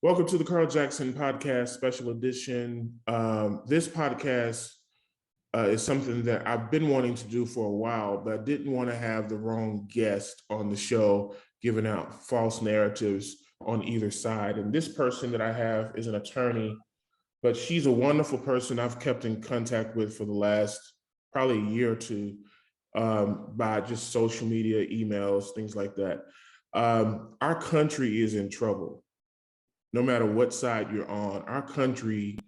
Welcome to the Carl Jackson Podcast Special Edition. This podcast is something that I've been wanting to do for a while, but I didn't want to have the wrong guest on the show, giving out false narratives on either side. And this person that I have is an attorney, but she's a wonderful person I've kept in contact with for the last probably a year or two by just social media, emails, things like that. Our country is in trouble. No matter what side you're on, our country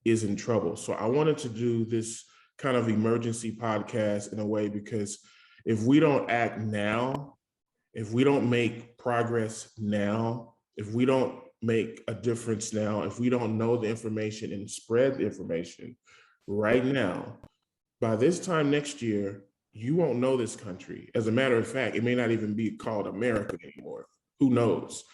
is in trouble. So I wanted to do this kind of emergency podcast in a way, because if we don't act now, if we don't make progress now, if we don't make a difference now, if we don't know the information and spread the information right now, by this time next year, you won't know this country. As a matter of fact, it may not even be called America anymore. Who knows?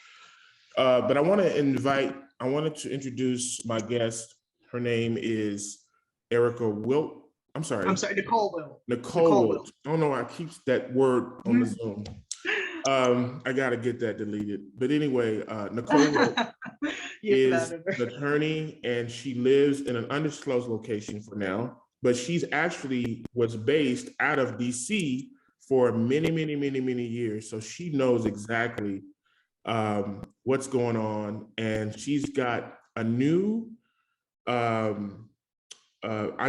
But I wanted to introduce my guest. Her name is Wilt. I'm sorry, Nicole Wilt. Nicole Wilt. I don't know, I keep that word on the Zoom. I gotta get that deleted. But anyway, Nicole Wilt is an attorney, and she lives in an undisclosed location for now, but she's actually was based out of DC for many years. So she knows exactly what's going on, and she's got a new I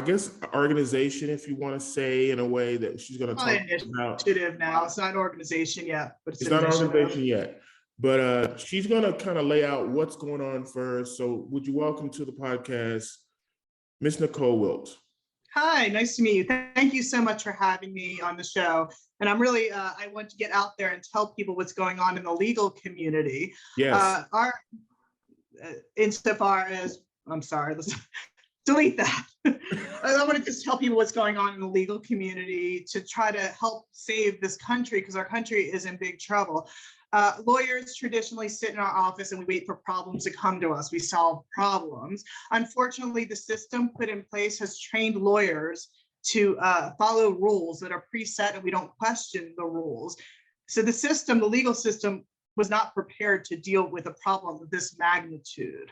guess organization, if you want to say, in a way that she's going to talk about. Initiative now. It's not an organization yet, but it's not an organization yet. But she's going to kind of lay out what's going on first. So would you welcome to the podcast, Miss Nicole Wilt? Hi, nice to meet you. Thank you so much for having me on the show. And I'm really, I want to get out there and tell people what's going on in the legal community. Yes. Insofar as, I'm sorry, let's delete that. I want to just tell people what's going on in the legal community to try to help save this country, because our country is in big trouble. Lawyers traditionally sit in our office and we wait for problems to come to us. We solve problems. Unfortunately, the system put in place has trained lawyers to follow rules that are preset, and we don't question the rules. So the system, the legal system, was not prepared to deal with a problem of this magnitude.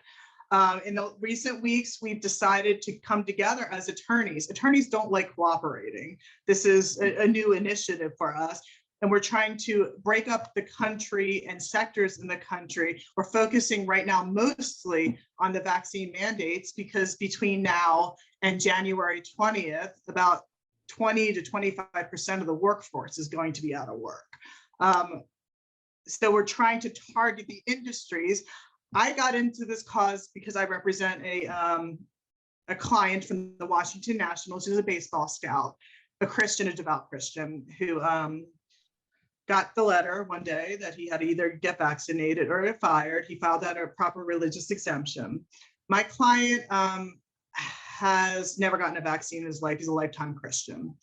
In the recent weeks, we've decided to come together as attorneys. Attorneys don't like cooperating. This is a new initiative for us. And we're trying to break up the country and sectors in the country. We're focusing right now mostly on the vaccine mandates, because between now and January 20th, about 20 to 25% of the workforce is going to be out of work. So we're trying to target the industries. I got into this cause because I represent a client from the Washington Nationals, who's a baseball scout, a Christian, a devout Christian, who got the letter one day that he had to either get vaccinated or get fired. He filed out a proper religious exemption. My client has never gotten a vaccine in his life. He's a lifetime Christian.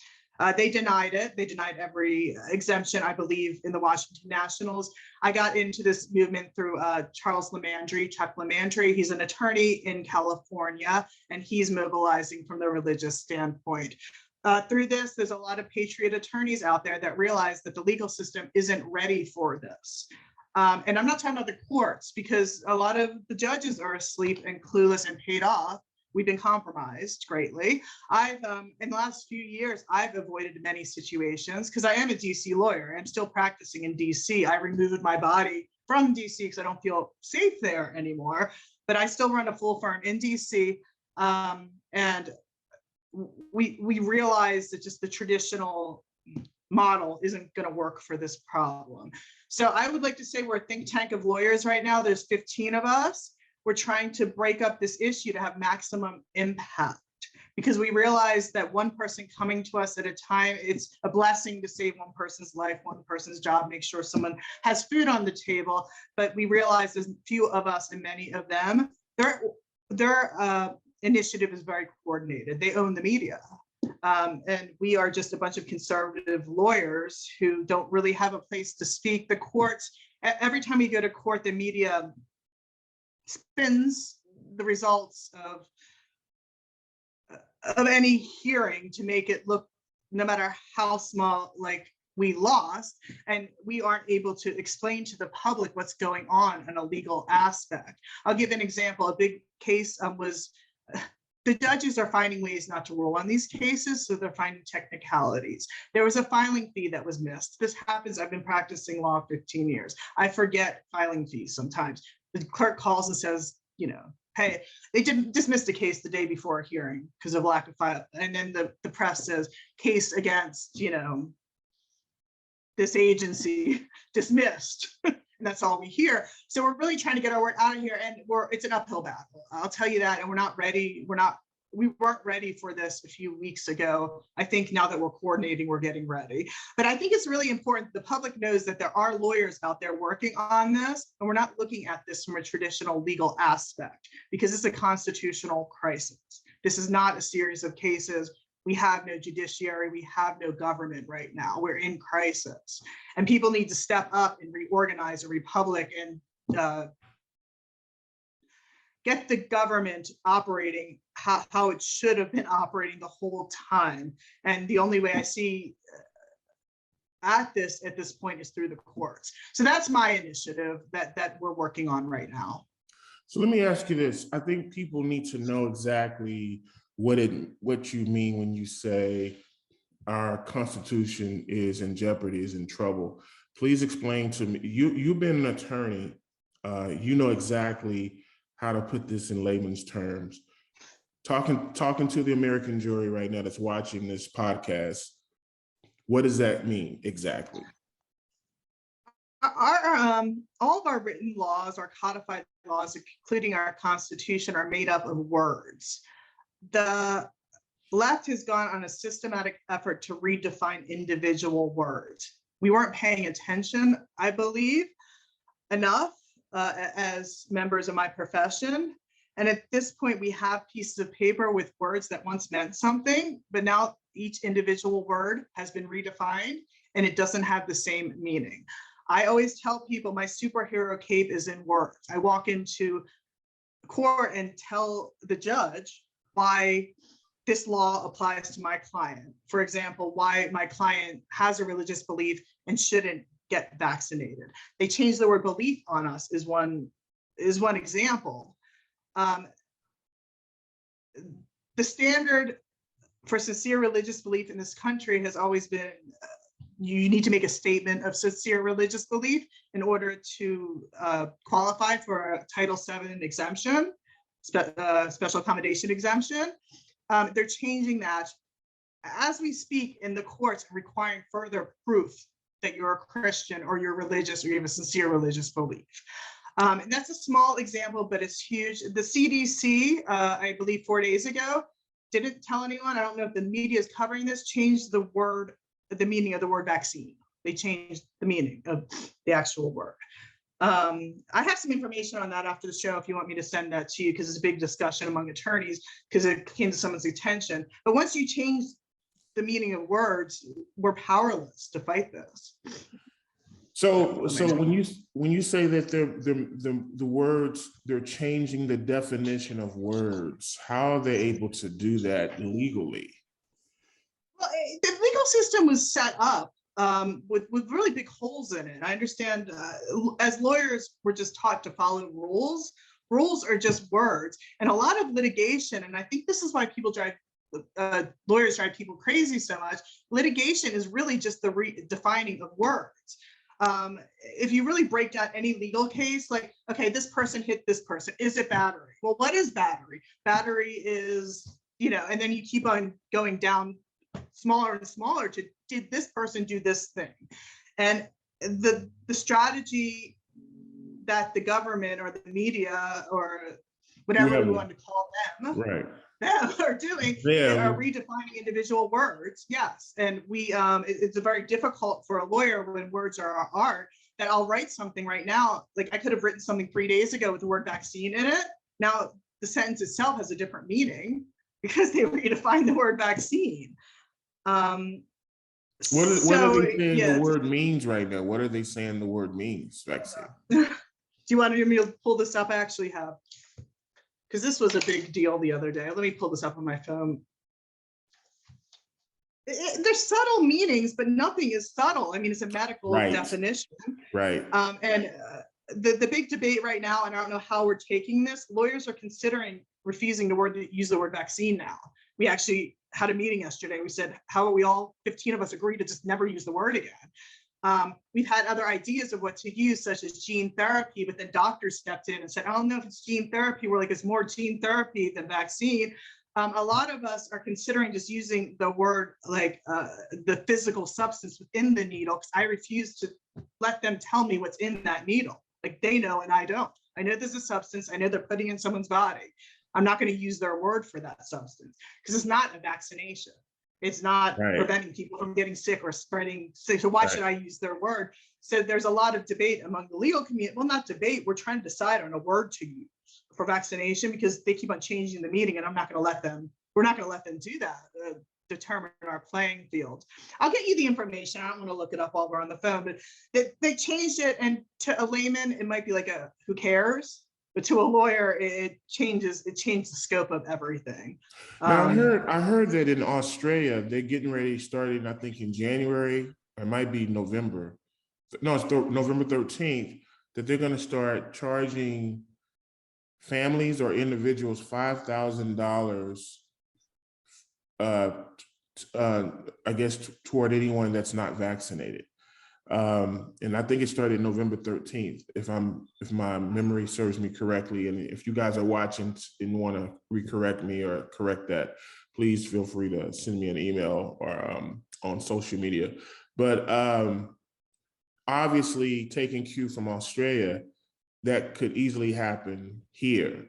They denied it. They denied every exemption, I believe, in the Washington Nationals. I got into this movement through Chuck Lamandry. He's an attorney in California, and he's mobilizing from the religious standpoint. Through this, there's a lot of patriot attorneys out there that realize that the legal system isn't ready for this. And I'm not talking about the courts, because a lot of the judges are asleep and clueless and paid off. We've been compromised greatly. In the last few years, I've avoided many situations because I am a DC lawyer. I'm still practicing in DC. I removed my body from DC because I don't feel safe there anymore, but I still run a full firm in DC. And we realize that just the traditional model isn't going to work for this problem. So I would like to say we're a think tank of lawyers right now. There's 15 of us. We're trying to break up this issue to have maximum impact, because we realize that one person coming to us at a time, it's a blessing to save one person's life, one person's job, make sure someone has food on the table. But we realize there's few of us and many of them, their initiative is very coordinated. They own the media. And we are just a bunch of conservative lawyers who don't really have a place to speak. The courts, every time we go to court, the media spins the results of any hearing to make it look, no matter how small, like we lost, and we aren't able to explain to the public what's going on in a legal aspect. I'll give an example. A big case was the judges are finding ways not to rule on these cases, so they're finding technicalities. There was a filing fee that was missed. This happens. I've been practicing law 15 years. I forget filing fees sometimes. The clerk calls and says, you know, hey, they didn't dismiss the case the day before a hearing because of lack of file. And then the press says case against, you know, this agency dismissed. And that's all we hear. So we're really trying to get our word out of here, and it's an uphill battle. I'll tell you that, and we're not ready. We weren't ready for this a few weeks ago. I think now that we're coordinating, we're getting ready. But I think it's really important the public knows that there are lawyers out there working on this, and we're not looking at this from a traditional legal aspect because it's a constitutional crisis. This is not a series of cases. We have no judiciary, we have no government right now. We're in crisis, and people need to step up and reorganize a republic and get the government operating how it should have been operating the whole time. And the only way I see at this point is through the courts. So that's my initiative that we're working on right now. So let me ask you this. I think people need to know exactly what you mean when you say our Constitution is in jeopardy, is in trouble. Please explain to me. You've been an attorney. You know exactly how to put this in layman's terms. Talking to the American jury right now that's watching this podcast, what does that mean exactly? All of our written laws, our codified laws, including our Constitution, are made up of words. The left has gone on a systematic effort to redefine individual words. We weren't paying attention, I believe, enough as members of my profession. And at this point, we have pieces of paper with words that once meant something, but now each individual word has been redefined and it doesn't have the same meaning. I always tell people my superhero cape is in words. I walk into court and tell the judge why this law applies to my client. For example, why my client has a religious belief and shouldn't get vaccinated. They changed the word belief on us is one example. The standard for sincere religious belief in this country has always been you need to make a statement of sincere religious belief in order to qualify for a Title VII exemption, special accommodation exemption. They're changing that as we speak in the courts, requiring further proof that you're a Christian or you're religious or you have a sincere religious belief. And that's a small example, but it's huge. The CDC, I believe 4 days ago, didn't tell anyone, I don't know if the media is covering this, changed the meaning of the word vaccine. They changed the meaning of the actual word. I have some information on that after the show if you want me to send that to you, because it's a big discussion among attorneys because it came to someone's attention. But once you change the meaning of words, we're powerless to fight this. So when you say that the words, they're changing the definition of words, how are they able to do that legally? Well, the legal system was set up with really big holes in it. I understand as lawyers, we're just taught to follow rules. Rules are just words, and a lot of litigation, and I think this is why lawyers drive people crazy so much. Litigation is really just the redefining of words. If you really break down any legal case, like, okay, this person hit this person, is it battery? Well, what is battery? Battery is, and then you keep on going down smaller and smaller to, did this person do this thing? And the strategy that the government or the media or whatever we want to call them, right, are doing, are redefining individual words. Yes, and it's very difficult for a lawyer when words are art. That I'll write something right now, like I could have written something 3 days ago with the word vaccine in it. Now the sentence itself has a different meaning because they redefined the word vaccine. What are they saying the word means right now? What are they saying the word means, vaccine? Do you want me to pull this up? I actually have, because this was a big deal the other day. Let me pull this up on my phone. There's subtle meanings, but nothing is subtle. I mean, it's a medical definition. Right. The big debate right now, and I don't know how we're taking this, lawyers are considering refusing to use the word vaccine now. We actually had a meeting yesterday. We said, how are we all, 15 of us agree to just never use the word again? We've had other ideas of what to use, such as gene therapy, but then doctors stepped in and said, I don't know if it's gene therapy. We're like, it's more gene therapy than vaccine. A lot of us are considering just using the word like the physical substance within the needle, because I refuse to let them tell me what's in that needle. Like they know and I don't. I know there's a substance. I know they're putting in someone's body. I'm not going to use their word for that substance because it's not a vaccination. It's not preventing people from getting sick or spreading sick. So why should I use their word? So there's a lot of debate among the legal community. Well, not debate. We're trying to decide on a word to use for vaccination because they keep on changing the meaning, and I'm not going to let them. We're not going to let them do that. Determine our playing field. I'll get you the information. I don't want to look it up while we're on the phone, but they changed it, and to a layman, it might be like a who cares, but to a lawyer, it changes the scope of everything. Now, I heard that in Australia, they're getting ready, starting, I think in January, it might be November. No, it's November 13th, that they're going to start charging families or individuals $5,000 I guess toward anyone that's not vaccinated. And I think it started November 13th, if my memory serves me correctly. And if you guys are watching and want to recorrect me or correct that, please feel free to send me an email or on social media. But obviously, taking cue from Australia, that could easily happen here.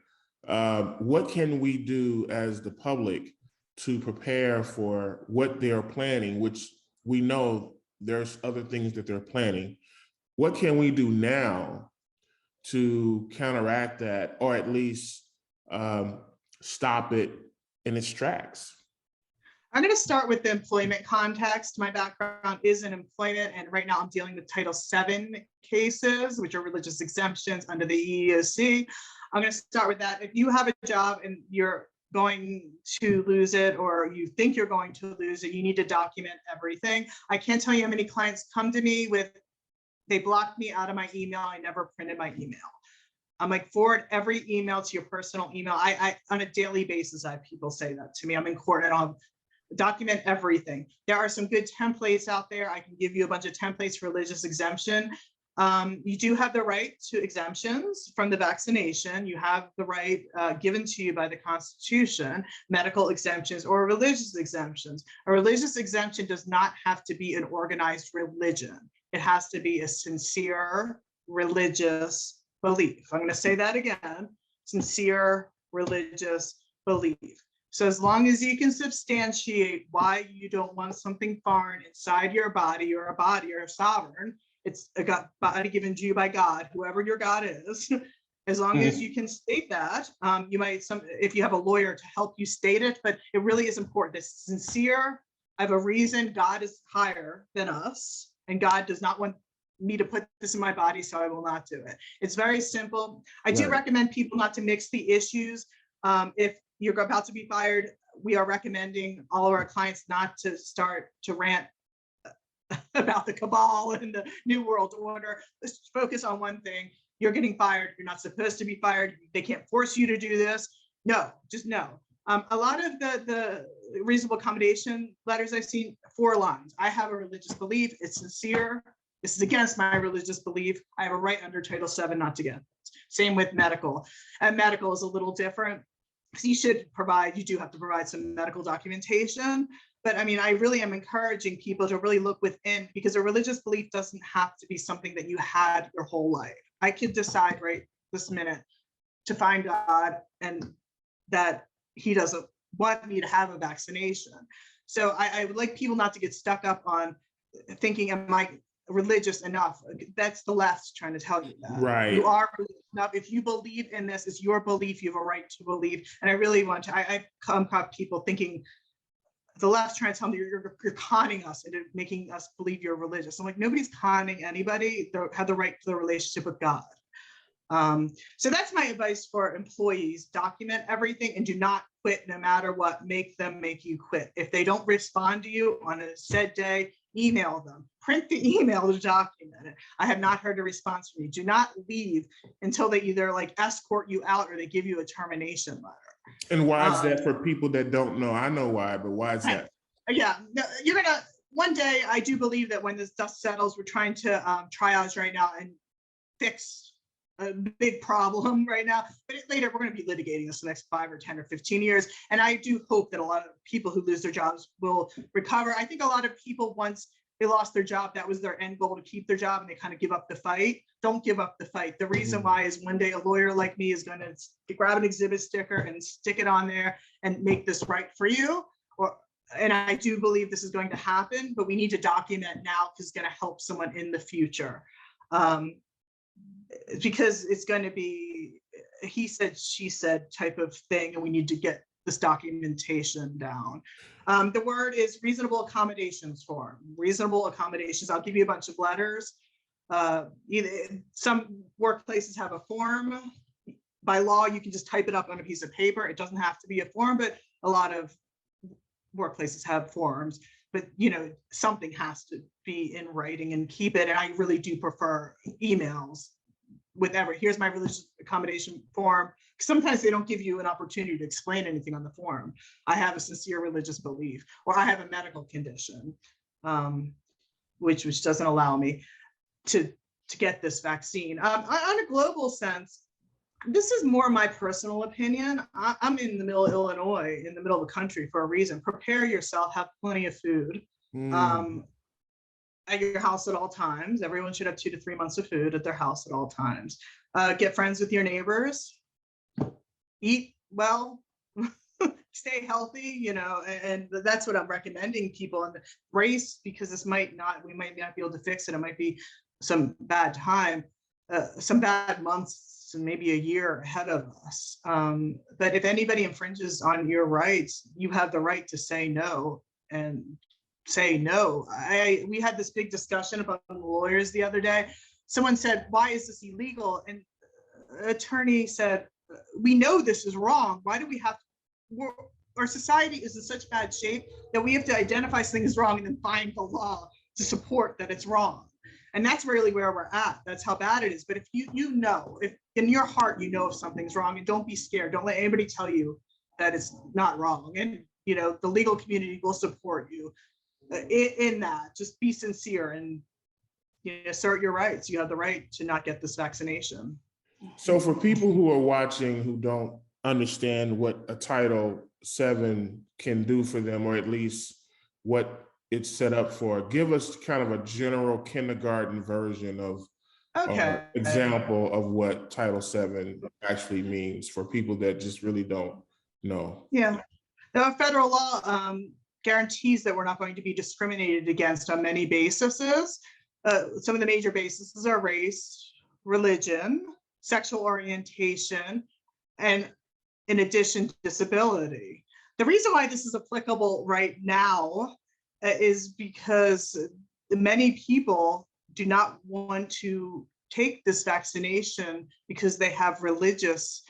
What can we do as the public to prepare for what they're planning, which we know there's other things that they're planning? What can we do now to counteract that, or at least stop it in its tracks? I'm going to start with the employment context. My background is in employment, and right now I'm dealing with Title VII cases, which are religious exemptions under the EEOC. I'm going to start with that. If you have a job and you're going to lose it, or you think you're going to lose it, you need to document everything. I can't tell you how many clients come to me with, they blocked me out of my email. I never printed my email. I'm like, forward every email to your personal email. I on a daily basis, I have people say that to me. I'm in court and I'll document everything. There are some good templates out there. I can give you a bunch of templates for religious exemption. You do have the right to exemptions from the vaccination. You have the right given to you by the Constitution, medical exemptions or religious exemptions. A religious exemption does not have to be an organized religion. It has to be a sincere religious belief. I'm going to say that again, sincere religious belief. So as long as you can substantiate why you don't want something foreign inside your body, or a body or a sovereign, it's a body given to you by God, whoever your God is. As long as you can state that, you might, if you have a lawyer to help you state it, but it really is important. It's sincere. I have a reason. God is higher than us, and God does not want me to put this in my body, so I will not do it. It's very simple. I do recommend people not to mix the issues. If you're about to be fired, we are recommending all of our clients not to start to rant about the cabal and the New World Order. Let's focus on one thing. You're getting fired. You're not supposed to be fired. They can't force you to do this. No, just no. A lot of the reasonable accommodation letters I've seen, 4 lines. I have a religious belief. It's sincere. This is against my religious belief. I have a right under Title VII not to get it. Same with medical. And medical is a little different. So you do have to provide some medical documentation. But I mean, I really am encouraging people to really look within, because a religious belief doesn't have to be something that you had your whole life. I could decide right this minute to find God and that he doesn't want me to have a vaccination. So I would like people not to get stuck up on thinking, am I religious enough? That's the left trying to tell you that. Right. You are religious enough. If you believe in this, it's your belief. You have a right to believe. And I really want to, I've come across people thinking, the left trying to tell me you're conning us into making us believe you're religious. I'm like, nobody's conning anybody. They have the right to the relationship with God. So that's my advice for employees. Document everything and do not quit no matter what. Make them make you quit. If they don't respond to you on a said day, email them. Print the email to document it. I have not heard a response from you. Do not leave until they either like escort you out or they give you a termination letter. And why is that for people that don't know? I know why, but why is that? Yeah, no, you're gonna, one day, I do believe that when this dust settles, we're trying to triage right now and fix a big problem right now, but later we're going to be litigating this the next 5 or 10 or 15 years. And I do hope that a lot of people who lose their jobs will recover. I think a lot of people, once they lost their job, that was their end goal, to keep their job, and they kind of give up the fight. Don't give up the fight. The reason why is one day a lawyer like me is going to grab an exhibit sticker and stick it on there and make this right for you. And I do believe this is going to happen, but we need to document now because it's going to help someone in the future. Because it's going to be he said, she said type of thing, and we need to get this documentation down. The word is reasonable accommodations form. Reasonable accommodations. I'll give you a bunch of letters. Some workplaces have a form. By law, you can just type it up on a piece of paper. It doesn't have to be a form, but a lot of workplaces have forms. But something has to be in writing and keep it. And I really do prefer emails with here's my religious accommodation form. Sometimes they don't give you an opportunity to explain anything on the form. I have a sincere religious belief, or I have a medical condition, which doesn't allow me to get this vaccine. On a global sense, this is more my personal opinion. I'm in the middle of Illinois, in the middle of the country for a reason. Prepare yourself, have plenty of food. At your house at all times. Everyone should have 2 to 3 months of food at their house at all times. Get friends with your neighbors. Eat well. Stay healthy. And that's what I'm recommending people. And brace, because we might not be able to fix it. It might be some bad time, some bad months, and maybe a year ahead of us. But if anybody infringes on your rights, you have the right to say no and say no. We had this big discussion about the lawyers the other day. Someone said, why is this illegal? And attorney said, we know this is wrong. Why do we have to, our society is in such bad shape that we have to identify something is wrong and then find the law to support that it's wrong. And that's really where we're at. That's how bad it is. But if if in your heart, if something's wrong, and don't be scared. Don't let anybody tell you that it's not wrong. And, the legal community will support you in that. Just be sincere and assert your rights. You have the right to not get this vaccination. So for people who are watching who don't understand what a Title VII can do for them, or at least what it's set up for, give us kind of a general kindergarten version of example of what Title VII actually means for people that just really don't know. Yeah, the federal law guarantees that we're not going to be discriminated against on many bases. Some of the major bases are race, religion, sexual orientation, and in addition, disability. The reason why this is applicable right now is because many people do not want to take this vaccination because they have religious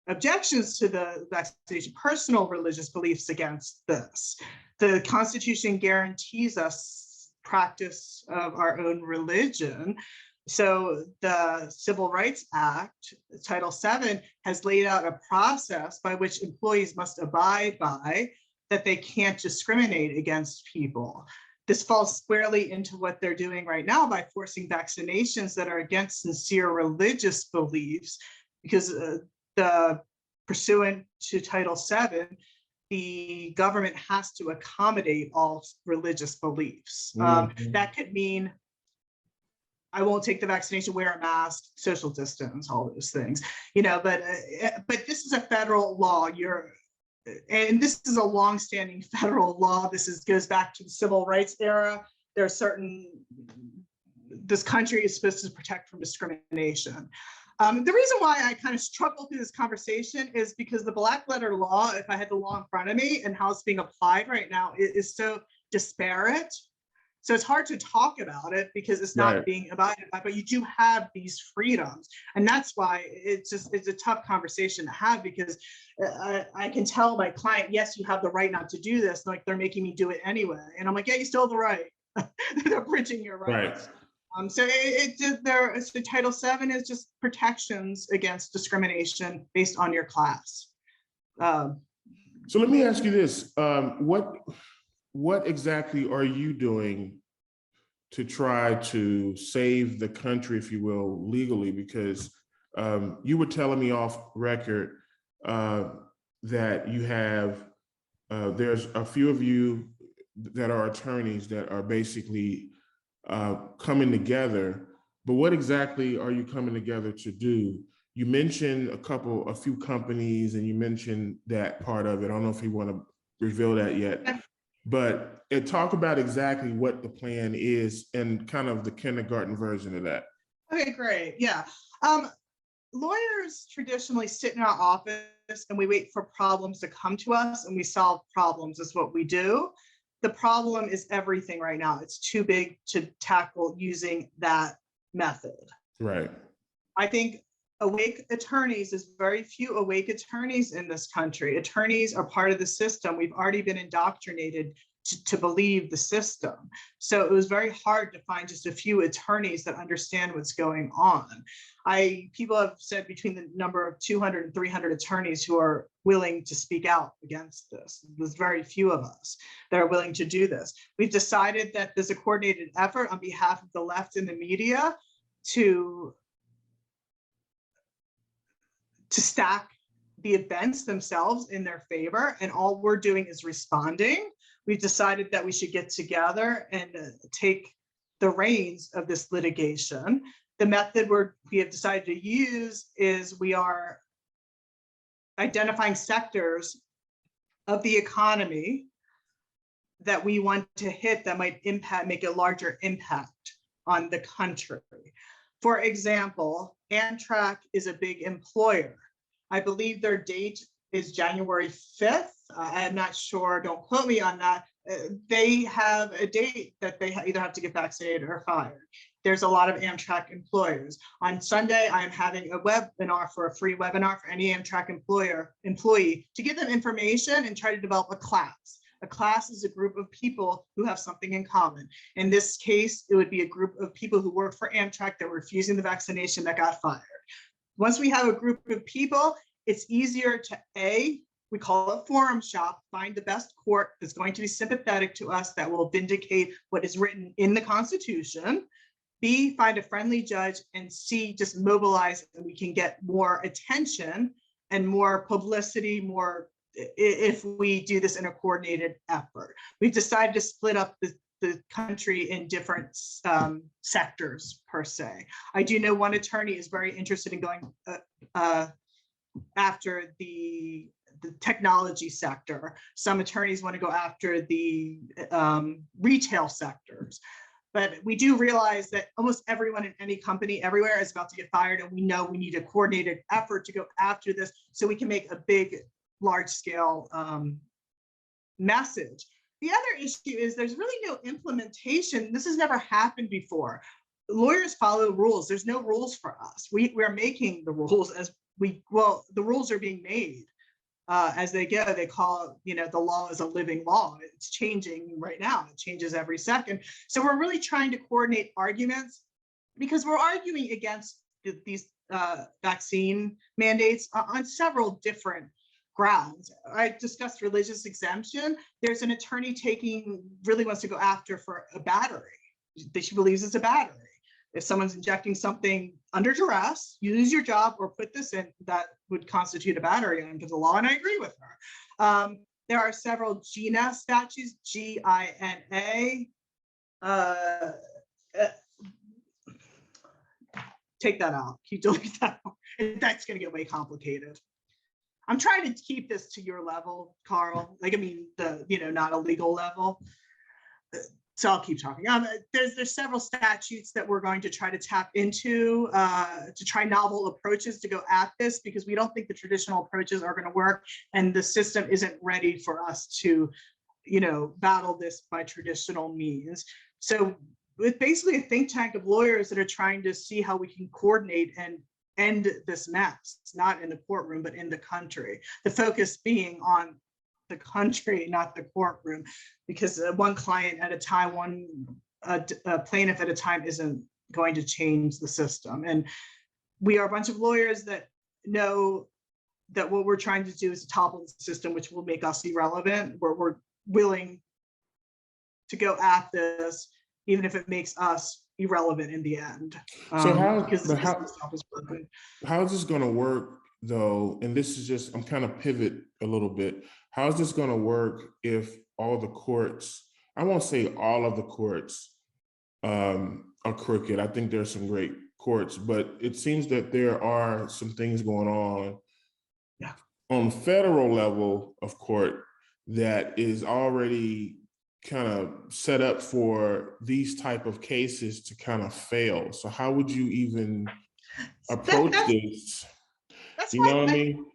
objections to the vaccination, personal religious beliefs against this. The Constitution guarantees us practice of our own religion. So the Civil Rights Act, Title VII, has laid out a process by which employees must abide by, that they can't discriminate against people. This falls squarely into what they're doing right now by forcing vaccinations that are against sincere religious beliefs, because pursuant to Title VII, the government has to accommodate all religious beliefs. That could mean I won't take the vaccination, wear a mask, social distance, all those things, but this is a federal law. And this is a longstanding federal law. Goes back to the civil rights era. There are this country is supposed to protect from discrimination. The reason why I kind of struggle through this conversation is because the black letter law, if I had the law in front of me and how it's being applied right now, is so disparate So it's hard to talk about it because it's not being abided by, but you do have these freedoms. And that's why it's a tough conversation to have, because I can tell my client, yes, you have the right not to do this. Like, they're making me do it anyway. And I'm like, yeah, you still have the right. They're bridging your rights. So the Title VII is just protections against discrimination based on your class. So let me ask you this: what exactly are you doing to try to save the country, if you will, legally? Because you were telling me off record that you have, there's a few of you that are attorneys that are basically coming together, but what exactly are you coming together to do? You mentioned a few companies, and you mentioned that part of it. I don't know if you want to reveal that yet, but talk about exactly what the plan is and kind of the kindergarten version of that. Okay, great. Yeah. Lawyers traditionally sit in our office and we wait for problems to come to us, and we solve problems is what we do. The problem is everything right now. It's too big to tackle using that method. Right. I think awake attorneys, there's very few awake attorneys in this country. Attorneys are part of the system. We've already been indoctrinated to believe the system. So it was very hard to find just a few attorneys that understand what's going on. People have said between the number of 200 and 300 attorneys who are willing to speak out against this. There's very few of us that are willing to do this. We've decided that there's a coordinated effort on behalf of the left and the media to stack the events themselves in their favor, and all we're doing is responding. We've decided that we should get together and take the reins of this litigation. The method we have decided to use is we are identifying sectors of the economy that we want to hit that might make a larger impact on the country. For example, Amtrak is a big employer. I believe their date is January 5th. I'm not sure, don't quote me on that. They have a date that they either have to get vaccinated or fired. There's a lot of Amtrak employers. On Sunday, I'm having a webinar, for a free webinar for any Amtrak employee to give them information and try to develop a class. A class is a group of people who have something in common. In this case, it would be a group of people who work for Amtrak that were refusing the vaccination that got fired. Once we have a group of people, it's easier to we call it forum shop, find the best court that's going to be sympathetic to us, that will vindicate what is written in the Constitution. B, find a friendly judge, and C, just mobilize, and we can get more attention and more publicity, if we do this in a coordinated effort. We've decided to split up the country in different sectors, per se. I do know one attorney is very interested in going after the technology sector. Some attorneys want to go after the retail sectors. But we do realize that almost everyone in any company everywhere is about to get fired, and we know we need a coordinated effort to go after this so we can make a big, large-scale message. The other issue is there's really no implementation. This has never happened before. Lawyers follow rules. There's no rules for us. We're making the rules the rules are being made as they go. They call, the law is a living law. It's changing right now. It changes every second. So we're really trying to coordinate arguments, because we're arguing against these vaccine mandates on several different grounds. I discussed religious exemption. There's an attorney really wants to go after for a battery that she believes is a battery. If someone's injecting something under duress, you lose your job or put this in, that would constitute a battery under the law, and I agree with her. There are several GINA statutes, G-I-N-A. Take that out. Can you delete that? That's going to get way complicated. I'm trying to keep this to your level, Carl. Not a legal level. So I'll keep talking. There's several statutes that we're going to try to tap into to try novel approaches to go at this, because we don't think the traditional approaches are going to work, and the system isn't ready for us to, battle this by traditional means. So with basically a think tank of lawyers that are trying to see how we can coordinate and end this mess, not in the courtroom, but in the country. The focus being on the country, not the courtroom, because one client at a time, one plaintiff at a time isn't going to change the system. And we are a bunch of lawyers that know that what we're trying to do is to topple the system, which will make us irrelevant. We're willing to go at this, even if it makes us irrelevant in the end. So how is this going to work though? And this is just, I'm kind of pivot a little bit. How is this going to work if all the courts, I won't say all of the courts are crooked. I think there's some great courts, but it seems that there are some things going on federal level of court that is already kind of set up for these type of cases to kind of fail. So how would you even approach this? That's you know what I mean?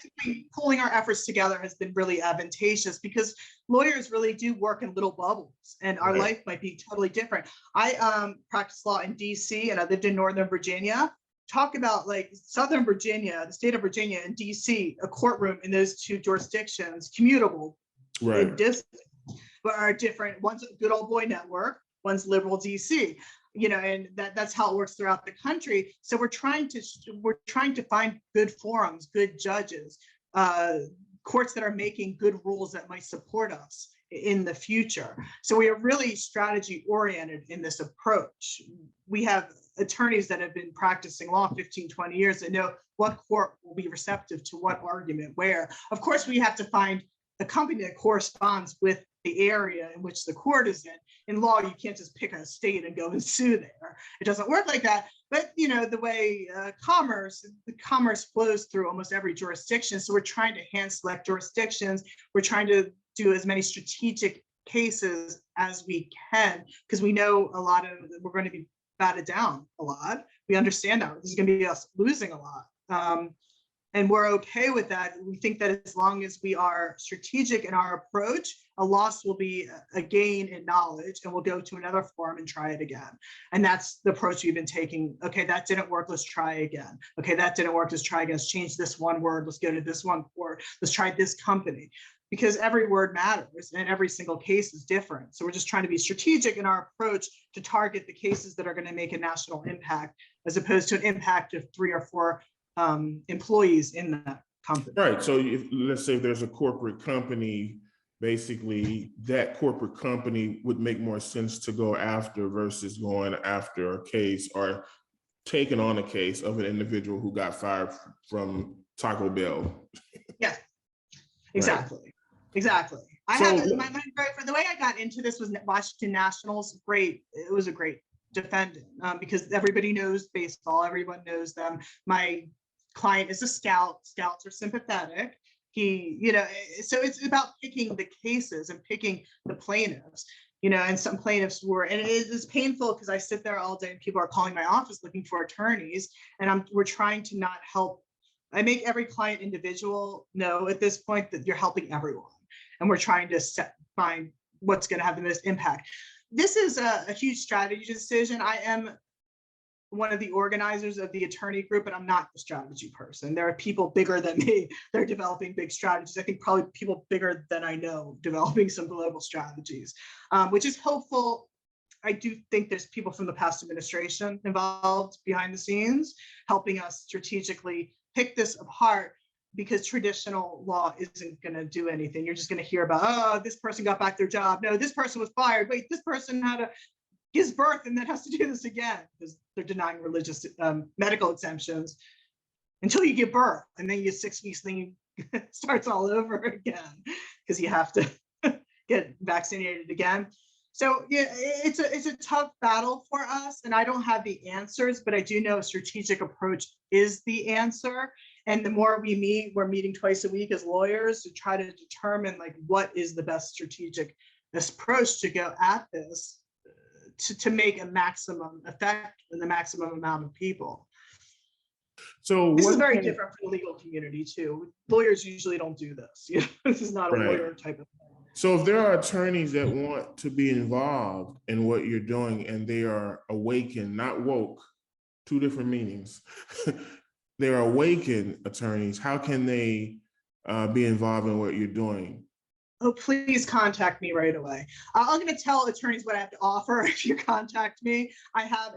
Pulling our efforts together has been really advantageous, because lawyers really do work in little bubbles, and our life might be totally different. I practiced law in DC, and I lived in Northern Virginia. Talk about like Southern Virginia, the state of Virginia, and DC, a courtroom in those two jurisdictions, commutable in distance, but are different. One's a good old boy network, one's liberal DC, and that's how it works throughout the country. So we're trying to find good forums, good judges, courts that are making good rules that might support us in the future. So we are really strategy oriented in this approach. We have attorneys that have been practicing law 15, 20 years that know what court will be receptive to what argument where. Of course, we have to find a company that corresponds with the area in which the court is in. In law, you can't just pick a state and go and sue there. It doesn't work like that. But the way the commerce flows through almost every jurisdiction. So we're trying to hand select jurisdictions. We're trying to do as many strategic cases as we can, because we know a lot of we're going to be batted down a lot. We understand that this is going to be us losing a lot. And we're okay with that. We think that as long as we are strategic in our approach, a loss will be a gain in knowledge, and we'll go to another forum and try it again. And that's the approach we've been taking. Okay, that didn't work, let's try again. Okay, that didn't work, let's try again. Let's change this one word, let's go to this one word, let's try this company. Because every word matters and every single case is different. So we're just trying to be strategic in our approach to target the cases that are going to make a national impact, as opposed to an impact of 3 or 4 employees in that company. Right. So let's say if there's a corporate company, basically that corporate company would make more sense to go after versus going after a case or taking on a case of an individual who got fired from Taco Bell. Yeah, exactly. Right. Exactly. The way I got into this was Washington Nationals. Great. It was a great defendant because everybody knows baseball. Everyone knows them. My client is a scout. Scouts are sympathetic. So it's about picking the cases and picking the plaintiffs, and some plaintiffs were, and it is painful because I sit there all day and people are calling my office looking for attorneys, and we're trying to not help. I make every client individual know at this point that you're helping everyone, and we're trying to find what's going to have the most impact. This is a huge strategy decision. I am one of the organizers of the attorney group, but I'm not the strategy person. There are people bigger than me. They're developing big strategies. I think probably people bigger than I know developing some global strategies, which is hopeful. I do think there's people from the past administration involved behind the scenes, helping us strategically pick this apart, because traditional law isn't going to do anything. You're just going to hear about, oh, this person got back their job. No, this person was fired. Wait, this person gives birth and then has to do this again, because they're denying religious medical exemptions until you give birth, and then you get 6 weeks, then it starts all over again because you have to get vaccinated again. So yeah, it's a tough battle for us, and I don't have the answers, but I do know a strategic approach is the answer. And the more we meet, we're meeting twice a week as lawyers to try to determine what is the best strategic approach to go at this, to make a maximum effect in the maximum amount of people. So this is very different for the legal community too. Lawyers usually don't do this. This is not a lawyer type of thing. So if there are attorneys that want to be involved in what you're doing and they are awakened, not woke, two different meanings. They're awakened attorneys. How can they be involved in what you're doing? Oh, please contact me right away. I'm going to tell attorneys what I have to offer if you contact me. I have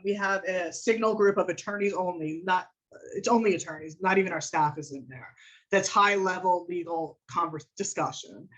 we have a signal group of attorneys only, it's only attorneys, not even our staff is in there. That's high level legal discussion.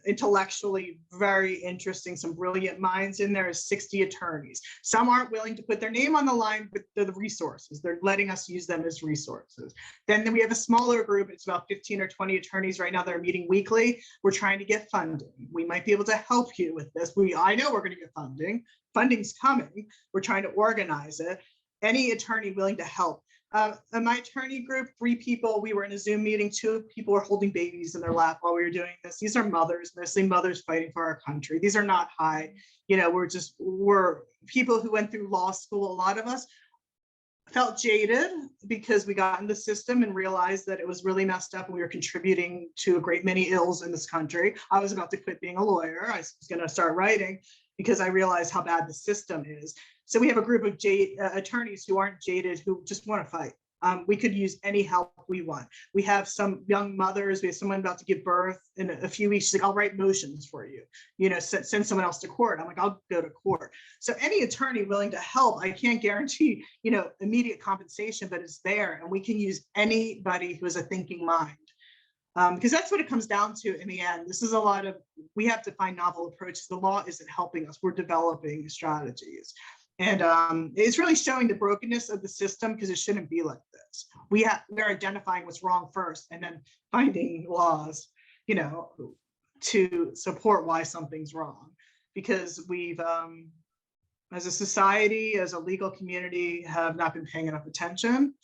Intellectually very interesting, some brilliant minds in there. Is 60 attorneys. Some aren't willing to put their name on the line, but they're the resources. They're letting us use them as resources. Then we have a smaller group. It's about 15 or 20 attorneys right now that are meeting weekly. We're trying to get funding. We might be able to help you with this. I know we're going to get funding. Funding's coming. We're trying to organize it. Any attorney willing to help. In my attorney group, 3 people, we were in a Zoom meeting, 2 people were holding babies in their lap while we were doing this. These are mothers, mostly mothers fighting for our country. These are not high, we're people who went through law school. A lot of us felt jaded because we got in the system and realized that it was really messed up and we were contributing to a great many ills in this country. I was about to quit being a lawyer. I was going to start writing because I realized how bad the system is. So we have a group of attorneys who aren't jaded, who just want to fight. We could use any help we want. We have some young mothers. We have someone about to give birth in a few weeks. She's like, I'll write motions for you, send someone else to court. I'm like, I'll go to court. So any attorney willing to help, I can't guarantee, immediate compensation, but it's there. And we can use anybody who has a thinking mind. Because that's what it comes down to in the end. This is we have to find novel approaches. The law isn't helping us. We're developing strategies. And it's really showing the brokenness of the system because it shouldn't be like this. We're identifying what's wrong first and then finding laws, to support why something's wrong. Because we've, as a society, as a legal community, have not been paying enough attention.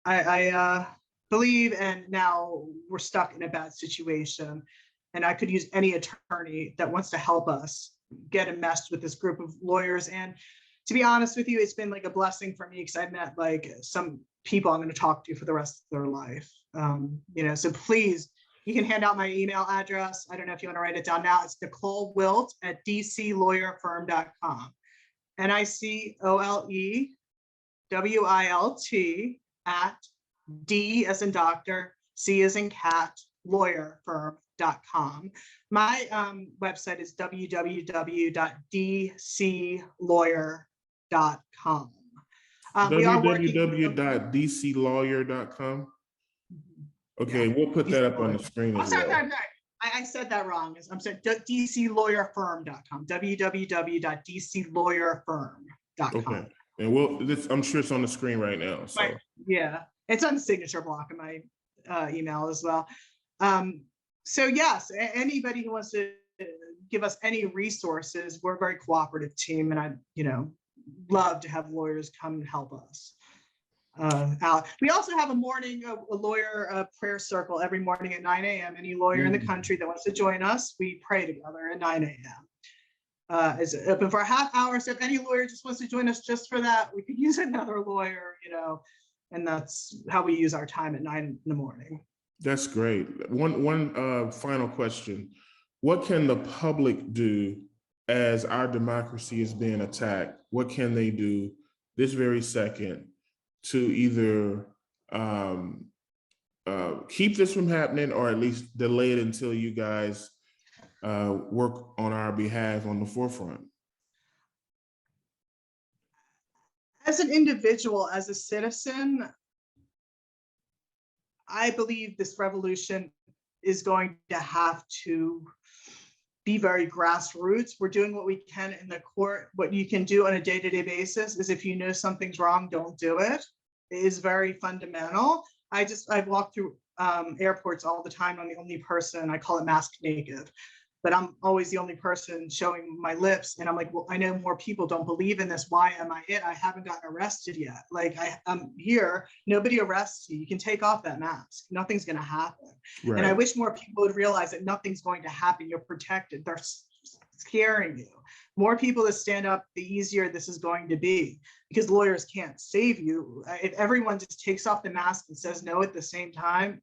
I believe, and now we're stuck in a bad situation. And I could use any attorney that wants to help us get enmeshed with this group of lawyers. And to be honest with you, it's been like a blessing for me because I've met like some people I'm going to talk to for the rest of their life. So please, you can hand out my email address. I don't know if you want to write it down now. It's Nicole Wilt at dclawyerfirm.com. NICOLEWILT at D as in doctor, C as in cat, lawyerfirm.com. My website is www.dclawyer.com. www.dclawyer.com. Okay, yeah. We'll put that up on the screen as well. Sorry. I said that wrong. I'm saying dclawyerfirm.com. www.dclawyerfirm.com. Okay, and I'm sure it's on the screen right now. So. Right. Yeah, it's on the signature block in my email as well. So yes, anybody who wants to give us any resources, we're a very cooperative team, and I, love to have lawyers come and help us out. We also have a lawyer prayer circle every morning at 9 a.m. Any lawyer in the country that wants to join us, we pray together at 9 a.m. It's open for a half hour. So if any lawyer just wants to join us just for that, we could use another lawyer, and that's how we use our time at 9 in the morning. That's great. One final question. What can the public do as our democracy is being attacked? What can they do this very second to either keep this from happening or at least delay it until you guys work on our behalf on the forefront? As an individual, as a citizen, I believe this revolution is going to have to be very grassroots. We're doing what we can in the court. What you can do on a day-to-day basis is if you know something's wrong, don't do it. It is very fundamental. I've walked through airports all the time. I'm the only person, I call it mask naked, but I'm always the only person showing my lips. And I'm like, well, I know more people don't believe in this. Why am I it? I haven't gotten arrested yet. Like I'm here, nobody arrests you. You can take off that mask. Nothing's gonna happen. Right. And I wish more people would realize that nothing's going to happen. You're protected. They're scaring you. More people that stand up, the easier this is going to be, because lawyers can't save you. If everyone just takes off the mask and says no at the same time,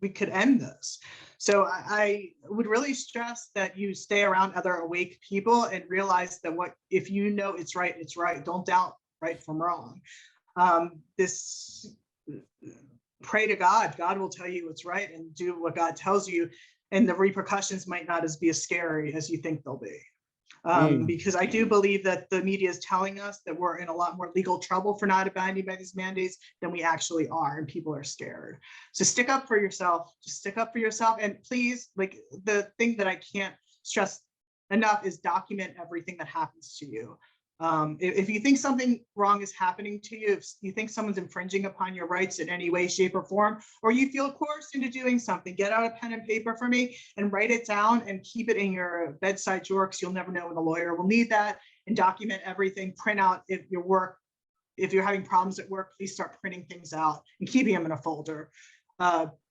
we could end this. So I would really stress that you stay around other awake people and realize that if you know it's right, it's right. Don't doubt right from wrong. Pray to God. God will tell you what's right, and do what God tells you. And the repercussions might not be as scary as you think they'll be. Because I do believe that the media is telling us that we're in a lot more legal trouble for not abiding by these mandates than we actually are, and people are scared. So stick up for yourself, just stick up for yourself. And please, like, the thing that I can't stress enough is document everything that happens to you. If you think something wrong is happening to you, if you think someone's infringing upon your rights in any way, shape, or form, or you feel coerced into doing something, get out a pen and paper for me and write it down and keep it in your bedside drawer, because you'll never know when a lawyer will need that, and document everything. Print out if you're having problems at work, please start printing things out and keeping them in a folder,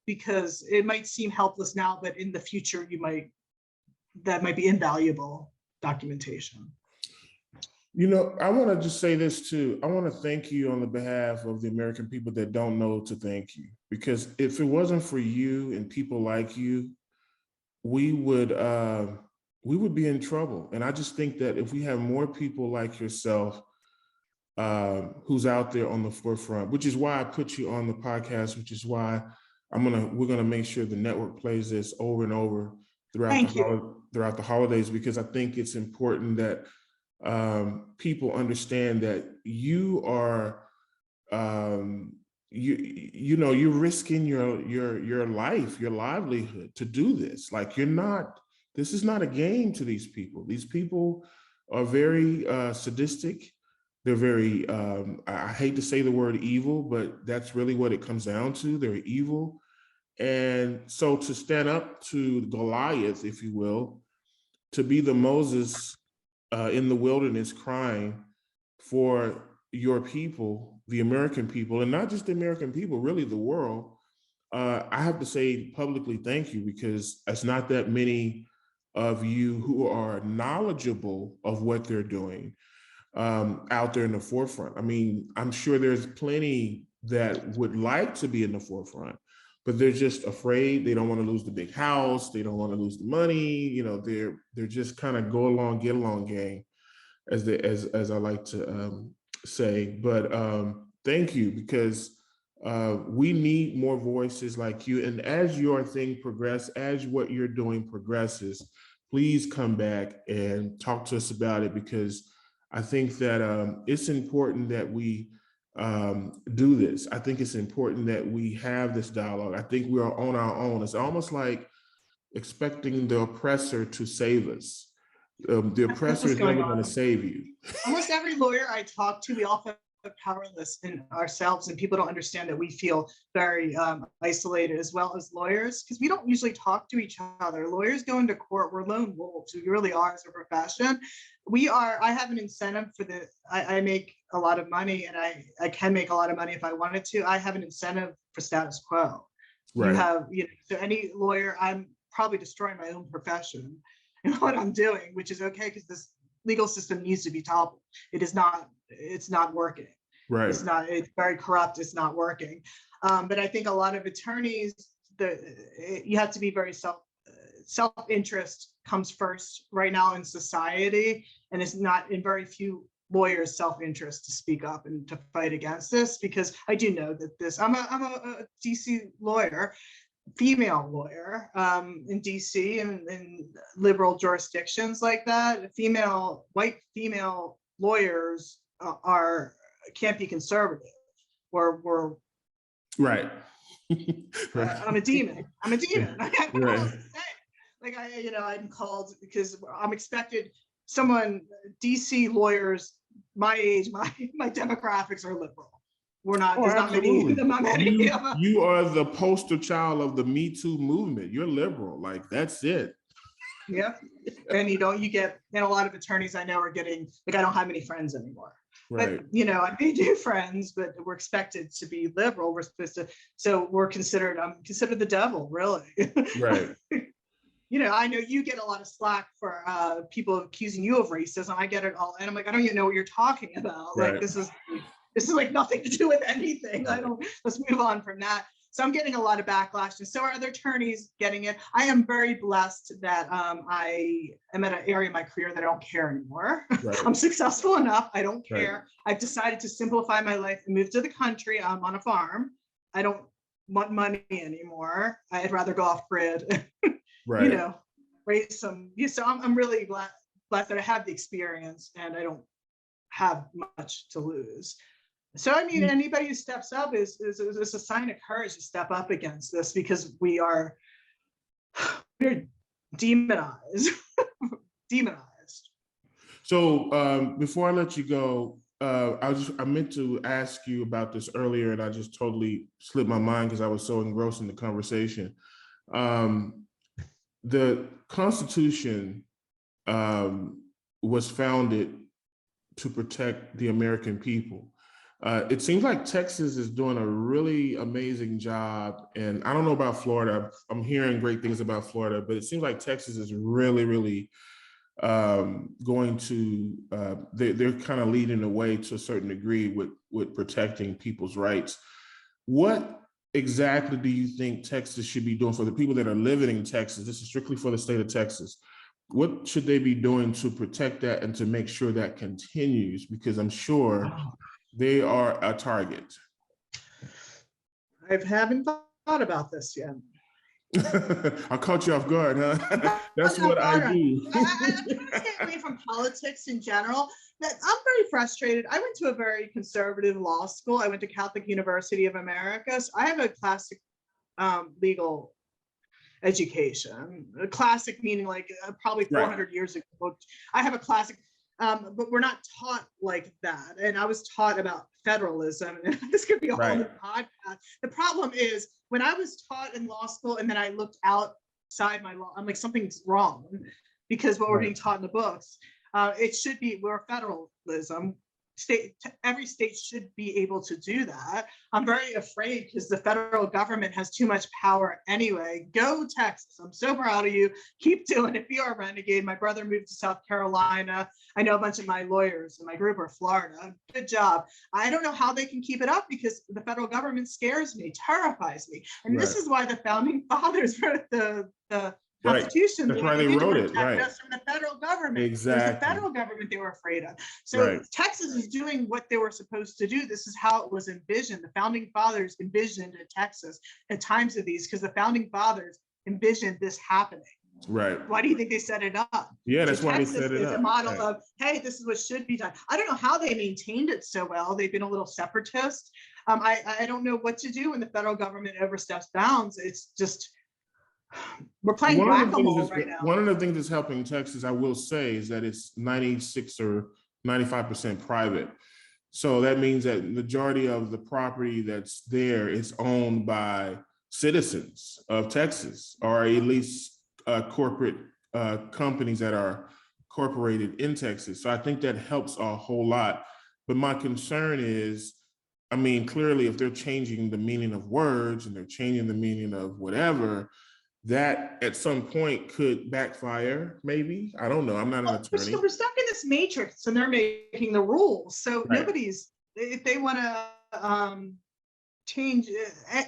because it might seem helpless now, but in the future, that might be invaluable documentation. You know, I want to just say this too. I want to thank you on the behalf of the American people that don't know to thank you, because if it wasn't for you and people like you, we would be in trouble. And I just think that if we have more people like yourself, who's out there on the forefront, which is why I put you on the podcast, which is why we're gonna make sure the network plays this over and over throughout the holidays, because I think it's important that people understand that you are, you're risking your life, your livelihood to do this. Like, this is not a game to these people. These people are very sadistic. They're very, I hate to say the word evil, but that's really what it comes down to. They're evil. And so to stand up to Goliath, if you will, to be the Moses in the wilderness crying for your people, the American people, and not just the American people, really the world, I have to say publicly thank you, because it's not that many of you who are knowledgeable of what they're doing out there in the forefront. I mean, I'm sure there's plenty that would like to be in the forefront, but they're just afraid. They don't want to lose the big house. They don't want to lose the money. You know, they're just kind of go along, get along gang, as I like to say. But thank you, because we need more voices like you. And as your thing progresses, as what you're doing progresses, please come back and talk to us about it, because I think that it's important that we do this. I think it's important that we have this dialogue. I think we are on our own. It's almost like expecting the oppressor to save us. The oppressor is never going to save you. Almost every lawyer I talk to, we all feel powerless in ourselves, and people don't understand that we feel very isolated as well as lawyers, because we don't usually talk to each other. Lawyers go into court, we're lone wolves. We really are as a profession. I have an incentive I make a lot of money, and I can make a lot of money if I wanted to. I have an incentive for status quo. Right. So any lawyer, I'm probably destroying my own profession and what I'm doing, which is okay, because this legal system needs to be toppled. It's not working. Right. It's very corrupt. It's not working. But I think a lot of attorneys, you have to be very self-interest comes first right now in society, and it's not in very few lawyers' self-interest to speak up and to fight against this, because I do know that I'm a DC lawyer, female lawyer in DC and in liberal jurisdictions like that. White female lawyers can't be conservative. We're right. I'm a demon. I'm a demon. I don't know what else to say. Like I'm called because I'm expected. DC lawyers my age, my demographics are liberal. We're not. There's not many. You are the poster child of the Me Too movement. You're liberal. Like, that's it. Yeah, and you get, and a lot of attorneys I know are getting, like, I don't have many friends anymore. Right. But I may do friends, but we're expected to be liberal. We're supposed to, so I'm considered the devil, really. Right. I know you get a lot of slack for people accusing you of racism. I get it all, and I'm like, I don't even know what you're talking about. Right. Like, this is like nothing to do with anything. Let's move on from that. So I'm getting a lot of backlash, and so are other attorneys getting it. I am very blessed that I am at an area in my career that I don't care anymore. Right. I'm successful enough. I don't Right. care. I've decided to simplify my life and move to the country. I'm on a farm. I don't want money anymore. I'd rather go off grid, Right. you know, raise some. So I'm really blessed that I have the experience and I don't have much to lose. So I mean, anybody who steps up is a sign of courage to step up against this, because we're demonized. Demonized. So before I let you go, I meant to ask you about this earlier, and I just totally slipped my mind because I was so engrossed in the conversation. The Constitution was founded to protect the American people. It seems like Texas is doing a really amazing job, and I don't know about Florida. I'm hearing great things about Florida, but it seems like Texas is really, really going to, they're kind of leading the way to a certain degree with protecting people's rights. What exactly do you think Texas should be doing for the people that are living in Texas? This is strictly for the state of Texas. What should they be doing to protect that and to make sure that continues? Because I'm sure they are a target. I haven't thought about this yet. I caught you off guard, huh? That's what I do. I stay away from politics in general. I'm very frustrated. I went to a very conservative law school. I went to Catholic University of America. So I have a classic legal education. A classic meaning like probably 400 years ago. I have a classic, but we're not taught like that. And I was taught about federalism, and this could be a whole other podcast. The problem is, when I was taught in law school and then I looked outside my law, I'm like, something's wrong, because what we're being taught in the books, it should be, we're federalism. Every state should be able to do that. I'm very afraid because the federal government has too much power anyway. Go Texas. I'm so proud of you. Keep doing it. Be our renegade. My brother moved to South Carolina. I know a bunch of my lawyers in my group are Florida. Good job. I don't know how they can keep it up, because the federal government scares me, terrifies me. And this is why the founding fathers wrote the Constitution. That's why they wrote it, right? That's from the federal government. Exactly. It was the federal government they were afraid of. So Texas is doing what they were supposed to do. This is how it was envisioned. The founding fathers envisioned Texas at times of these, because the founding fathers envisioned this happening. Right. Why do you think they set it up? Yeah, that's why Texas they set it up. is a model of, hey, this is what should be done. I don't know how they maintained it so well. They've been a little separatist. I don't know what to do when the federal government oversteps bounds. It's just, we're playing whack-a-mole right now. One of the things that's helping Texas, I will say, is that it's 96 or 95% private. So that means that majority of the property that's there is owned by citizens of Texas, or at least corporate companies that are incorporated in Texas. So I think that helps a whole lot. But my concern is, I mean, clearly, if they're changing the meaning of words and they're changing the meaning of whatever, that at some point could backfire, maybe. I don't know. I'm not an attorney. We're stuck in this matrix and they're making the rules. So nobody's, if they want to change,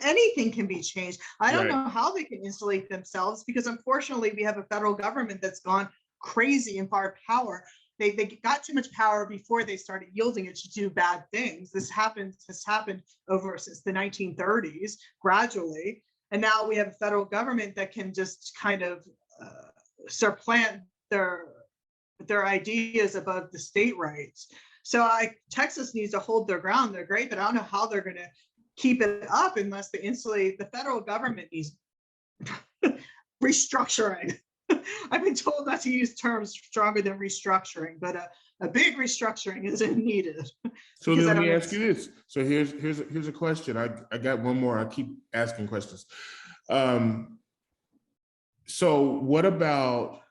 anything can be changed. I don't know how they can insulate themselves, because unfortunately we have a federal government that's gone crazy in far power. They got too much power before they started yielding it to do bad things. This has happened over since the 1930s, gradually. And now we have a federal government that can just kind of supplant their ideas above the state rights. So Texas needs to hold their ground. They're great, but I don't know how they're going to keep it up unless they insulate. The federal government needs restructuring. I've been told not to use terms stronger than restructuring, but a big restructuring isn't needed. So let me ask you this. So here's a question. I got one more. I keep asking questions. So what about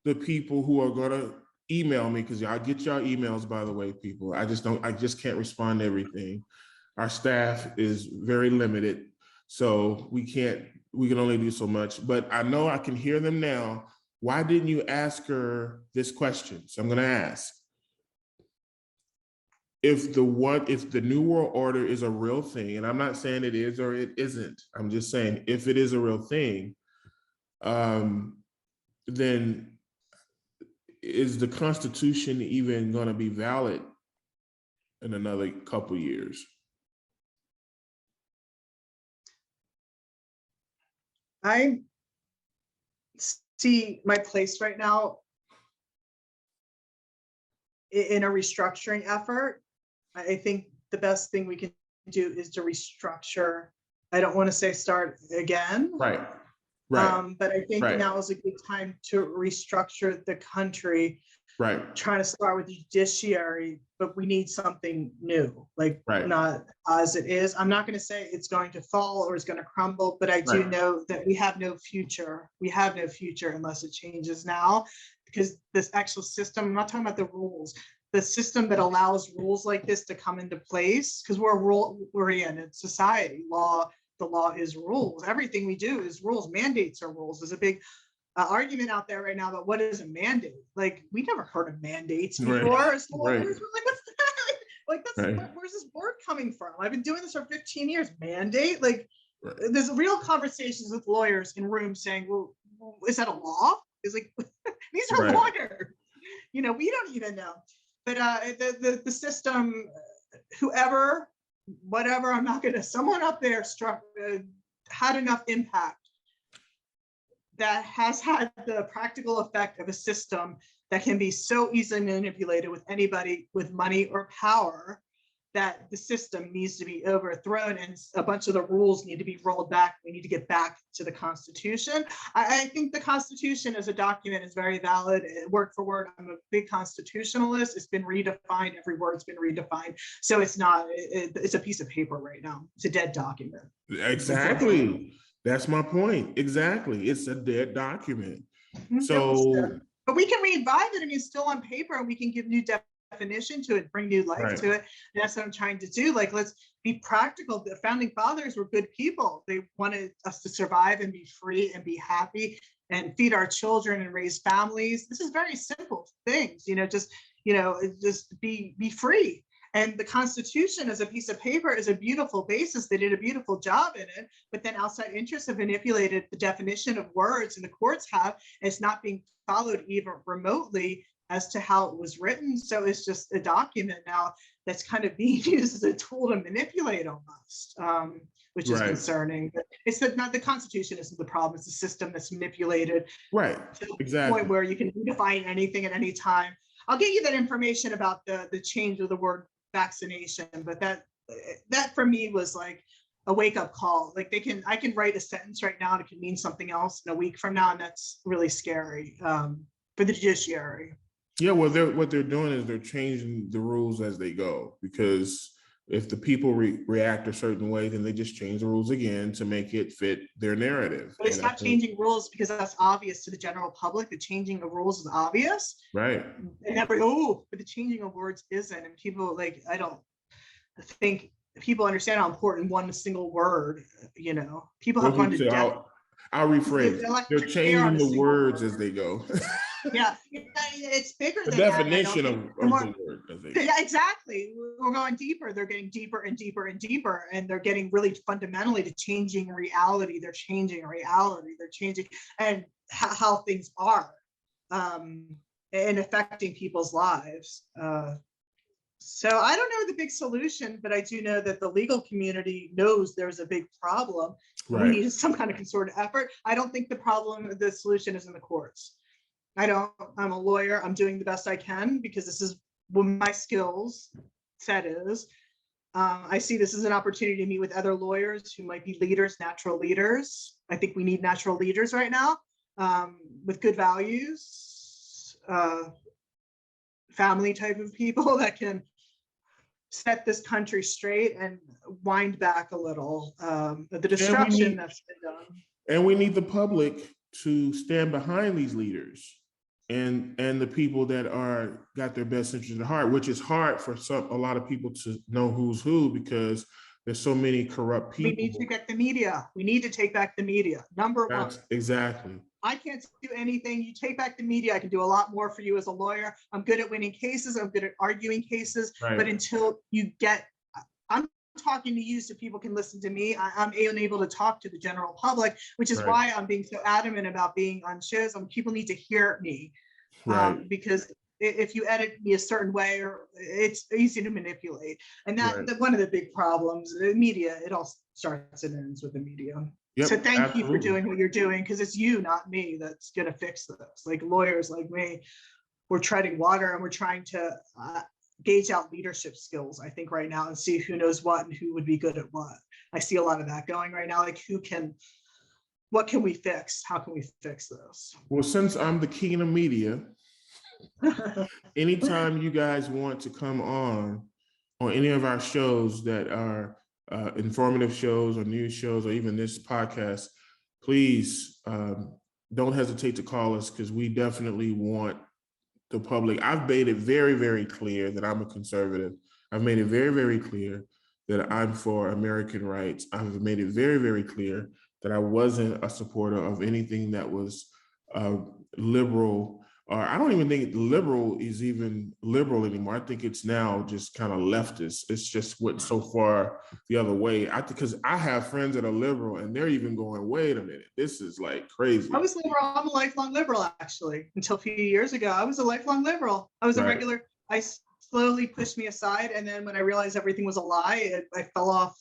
the people who are going to email me? Because I get y'all emails, by the way, people. I just can't respond to everything. Our staff is very limited, so we can only do so much. But I know I can hear them now. Why didn't you ask her this question? So I'm going to ask. if the New World Order is a real thing, and I'm not saying it is or it isn't, I'm just saying if it is a real thing, then is the Constitution even going to be valid in another couple years? I see my place right now in a restructuring effort. I think the best thing we can do is to restructure. I don't want to say start again. Right. But I think Right. now is a good time to restructure the country. Right. Trying to start with the judiciary, but we need something new, like Right. not as it is. I'm not going to say it's going to fall or it's going to crumble, but I do Right. know that we have no future. We have no future unless it changes now, because this actual system, I'm not talking about the rules, the system that allows rules like this to come into place, because we're in a society. The law is rules. Everything we do is rules. Mandates are rules. There's a big argument out there right now about what is a mandate. Like, we never heard of mandates before. Right. So we're like, what's that? Like, Right. where's this word coming from? I've been doing this for 15 years. Mandate? Like, Right. there's real conversations with lawyers in rooms saying, well, is that a law? It's like, these are Right. lawyers. We don't even know. But the system, whoever, whatever, I'm not gonna, someone up there had enough impact that has had the practical effect of a system that can be so easily manipulated with anybody with money or power, that the system needs to be overthrown and a bunch of the rules need to be rolled back. We need to get back to the Constitution. I think the Constitution as a document is very valid, word for word. I'm a big constitutionalist. It's been redefined. Every word's been redefined. So it's not, it's a piece of paper right now. It's a dead document. Exactly. That's my point. Exactly. It's a dead document. So, but we can revive it. I mean, it's still on paper, and we can give new definition to it, bring new life right. to it. And that's what I'm trying to do. Like, let's be practical. The founding fathers were good people. They wanted us to survive and be free and be happy and feed our children and raise families. This is very simple things, just be free. And the Constitution as a piece of paper is a beautiful basis. They did a beautiful job in it, but then outside interests have manipulated the definition of words, and the courts have, and it's not being followed even remotely as to how it was written. So it's just a document now that's kind of being used as a tool to manipulate almost, which is concerning. But it's not the Constitution isn't the problem. It's the system that's manipulated. Right. To the exactly. point where you can redefine anything at any time. I'll get you that information about the change of the word vaccination, but that for me was like a wake-up call. Like, I can write a sentence right now and it can mean something else in a week from now, and that's really scary for the judiciary. Yeah, well, what they're doing is they're changing the rules as they go, because if the people react a certain way, then they just change the rules again to make it fit their narrative. But it's not changing rules because that's obvious to the general public. The changing of rules is obvious. Right. And but the changing of words isn't. And people, like, I don't think people understand how important one single word, people have gone to death. I'll rephrase. They're changing the words as they go. Yeah, it's bigger the than definition of the word. Yeah, exactly. We're going deeper. They're getting deeper and deeper and deeper, and they're getting really fundamentally to changing reality. They're changing reality. They're changing and how things are, and affecting people's lives. So I don't know the big solution, but I do know that the legal community knows there's a big problem. Right. We need some kind of concerted effort. I don't think the solution is in the courts. I'm a lawyer. I'm doing the best I can because this is what my skills set is. I see this as an opportunity to meet with other lawyers who might be leaders, natural leaders. I think we need natural leaders right now with good values, family type of people that can set this country straight and wind back a little the destruction that's been done. And we need the public to stand behind these leaders and the people that got their best interest at heart, which is hard for a lot of people to know who's who, because there's so many corrupt We people. need to take back the media. We need to take back the media. Number one. That's exactly. I can't do anything. You take back the media. I can do a lot more for you as a lawyer. I'm good at winning cases. I'm good at arguing cases. Right. But until you get, I'm talking to you so people can listen to me. I'm unable to talk to the general public, which is Right. why I'm being so adamant about being on shows. People need to hear me. Right. Because if you edit me a certain way, or it's easy to manipulate. And Right. that's one of the big problems. The media, it all starts and ends with the media. Yep, So thank you for absolutely. doing what you're doing, because it's you, not me, that's going to fix this. Like lawyers like me, we're treading water and we're trying to gauge out leadership skills, I think, right now, and see who knows what and who would be good at what. I see a lot of that going right now. Like what can we fix? How can we fix this? Well, since I'm the king of media, anytime you guys want to come on any of our shows that are informative shows or news shows or even this podcast, please don't hesitate to call us, because we definitely want the public. I've made it very, very clear that I'm a conservative. I've made it very, very clear that I'm for American rights. I've made it very, very clear that I wasn't a supporter of anything that was liberal. Or I don't even think liberal is even liberal anymore. I think it's now just kind of leftist. It's just went so far the other way. Because I have friends that are liberal and they're even going, wait a minute, this is like crazy. I was liberal. I'm a lifelong liberal, actually. Until a few years ago, I was a lifelong liberal. I was a regular. I slowly pushed me aside. And then when I realized everything was a lie, I fell off.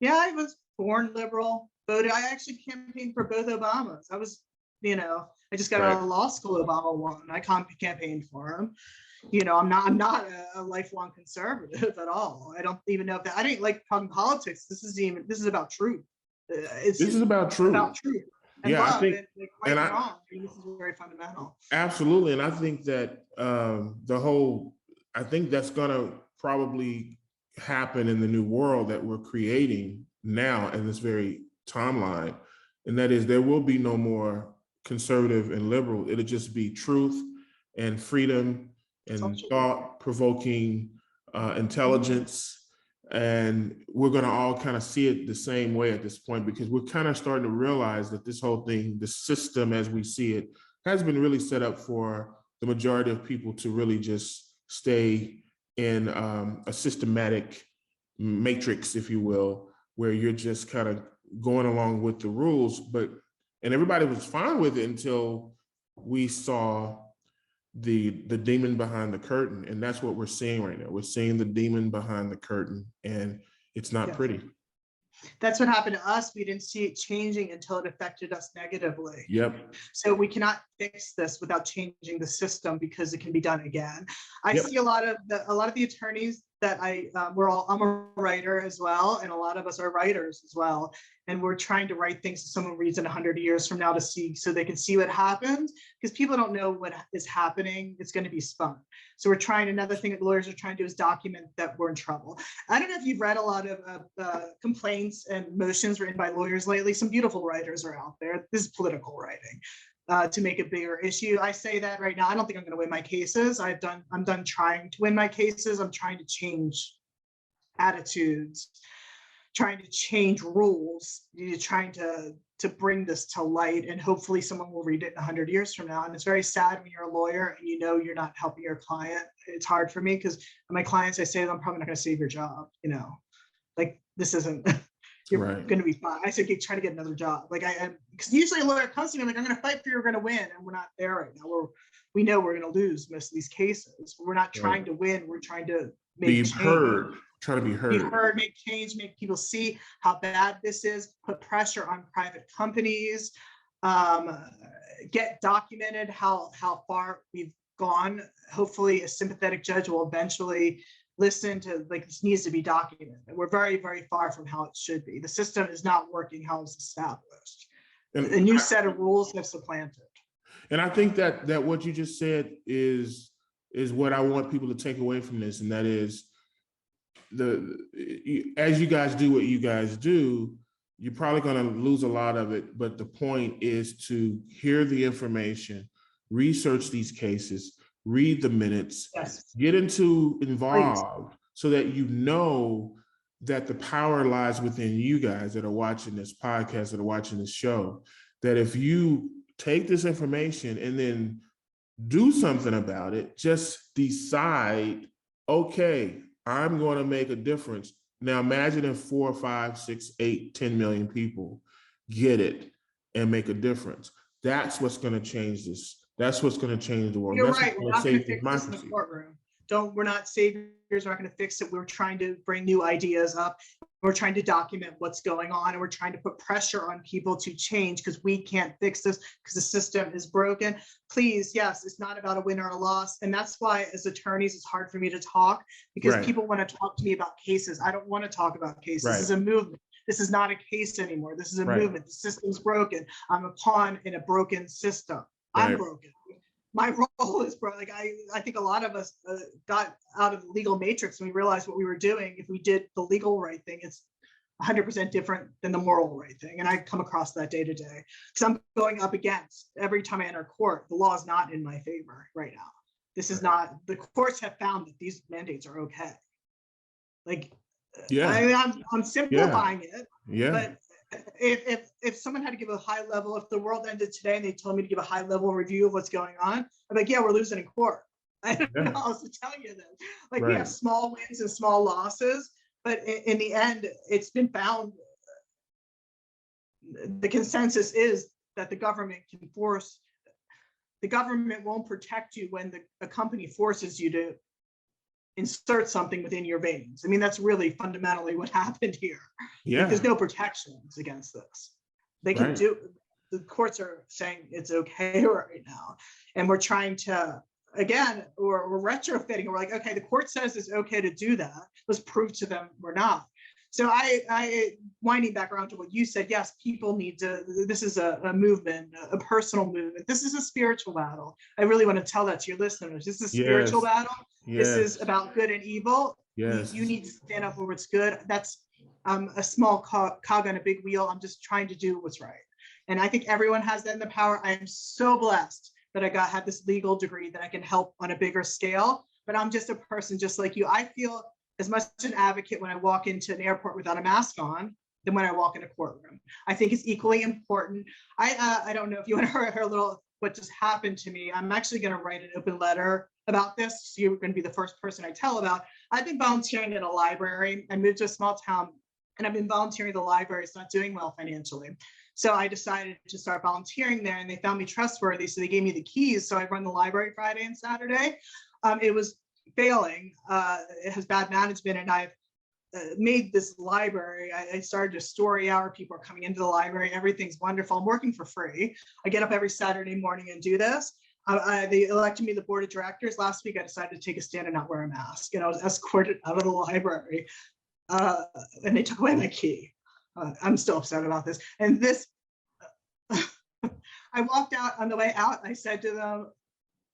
Yeah, I was born liberal, voted. I actually campaigned for both Obamas. I was, I just got out of law school. Obama won. I campaigned for him. I'm not a lifelong conservative at all. I don't even know if I didn't like talking politics. This is about truth. This is about truth. And yeah, love, I think, and right and wrong. This is very fundamental. Absolutely, and I think that I think that's going to probably happen in the new world that we're creating now in this very timeline, and that is there will be no more conservative and liberal. It'll just be truth and freedom and thought-provoking intelligence. And we're going to all kind of see it the same way at this point, because we're kind of starting to realize that this whole thing, the system as we see it, has been really set up for the majority of people to really just stay in a systematic matrix, if you will, where you're just kind of going along with the rules. And everybody was fine with it until we saw the demon behind the curtain. And that's what we're seeing right now. We're seeing the demon behind the curtain, and it's not pretty. That's what happened to us. We didn't see it changing until it affected us negatively. Yep. So we cannot fix this without changing the system, because it can be done again. I see a lot of the attorneys that I'm a writer as well, and a lot of us are writers as well. And we're trying to write things so someone reads in 100 years from now so they can see what happened, because people don't know what is happening. It's going to be spun. So another thing that lawyers are trying to do is document that we're in trouble. I don't know if you've read a lot of complaints and motions written by lawyers lately. Some beautiful writers are out there. This is political writing to make a bigger issue. I say that right now. I don't think I'm going to win my cases. I'm done trying to win my cases. I'm trying to change attitudes, trying to change rules, trying to bring this to light, and hopefully someone will read it in 100 years from now. And it's very sad when you're a lawyer and you're not helping your client. It's hard for me, because my clients, I say, I'm probably not going to save your job. Like this isn't. You're going to be fine. I said, try to get another job. Because usually a lawyer comes to me, I'm like, I'm going to fight for you. We're going to win, and we're not there right now. We know we're going to lose most of these cases. We're not trying to win. We're trying to be heard. Try to be heard, make change, make people see how bad this is, put pressure on private companies, get documented how far we've gone. Hopefully a sympathetic judge will eventually listen to, this needs to be documented. We're very, very far from how it should be. The system is not working how it's established. A new set of rules have supplanted. And I think that what you just said is what I want people to take away from this, and that is, as you guys do what you guys do, you're probably going to lose a lot of it. But the point is to hear the information, research these cases, read the minutes, get involved, so that that the power lies within you guys that are watching this podcast, that are watching this show, that if you take this information and then do something about it, just decide, okay, I'm going to make a difference. Now imagine if 4, 5, 6, 8, 10 million people get it and make a difference. That's what's going to change this. That's what's going to change the world. You're That's right. We're what's not going to save fix this in the courtroom. We're not saviors. We're not going to fix it. We're trying to bring new ideas up. We're trying to document what's going on, and we're trying to put pressure on people to change because we can't fix this because the system is broken. Please, yes, it's not about a win or a loss. And that's why as attorneys, it's hard for me to talk because people want to talk to me about cases. I don't want to talk about cases. This is a movement. This is not a case anymore. This is a movement. The system's broken. I'm a pawn in a broken system. I'm broken. My role is like I think a lot of us got out of the legal matrix and we realized what we were doing. If we did the legal right thing, it's 100% different than the moral right thing. And I come across that day to day because I'm going up against every time I enter court. The law is not in my favor right now. This is not. The courts have found that these mandates are okay. Like, I mean, I'm simplifying it. But if someone had to give a high level, if the world ended today and they told me to give a high level review of what's going on, I'm like, yeah, we're losing in court. I don't know how else to tell you this. Like we have small wins and small losses, but in the end, it's been found. The consensus is that the government can force. The government won't protect you when a company forces you to insert something within your veins. I mean, that's really fundamentally what happened here. Like, there's no protections against this. They can do, the courts are saying it's okay right now. And we're trying to, again, we're retrofitting. We're like, okay, the court says it's okay to do that. Let's prove to them we're not. So I winding back around to what you said, yes, people need to, this is a movement, a personal movement. This is a spiritual battle. I really want to tell that to your listeners. This is a spiritual battle. This is about good and evil. You need to stand up for what's good. That's a small cog on a big wheel. I'm just trying to do what's right. And I think everyone has that in the power. I am so blessed that I had this legal degree that I can help on a bigger scale, but I'm just a person just like you. I feel as much an advocate when I walk into an airport without a mask on than when I walk in a courtroom. I think it's equally important. I don't know if you want to hear a little what just happened to me. I'm actually going to write an open letter about this. So you're going to be the first person I tell about. I've been volunteering at a library. I moved to a small town and I've been volunteering at the library. It's not doing well financially. So I decided to start volunteering there and they found me trustworthy. So they gave me the keys. So I run the library Friday and Saturday. It was failing. It has bad management and I've made this library. I started a story hour. People are coming into the library. Everything's wonderful. I'm working for free. I get up every Saturday morning and do this. They elected me the board of directors. Last week, I decided to take a stand and not wear a mask. And I was escorted out of the library and they took away my key. I'm still upset about this. And this, I walked out on the way out. I said to them,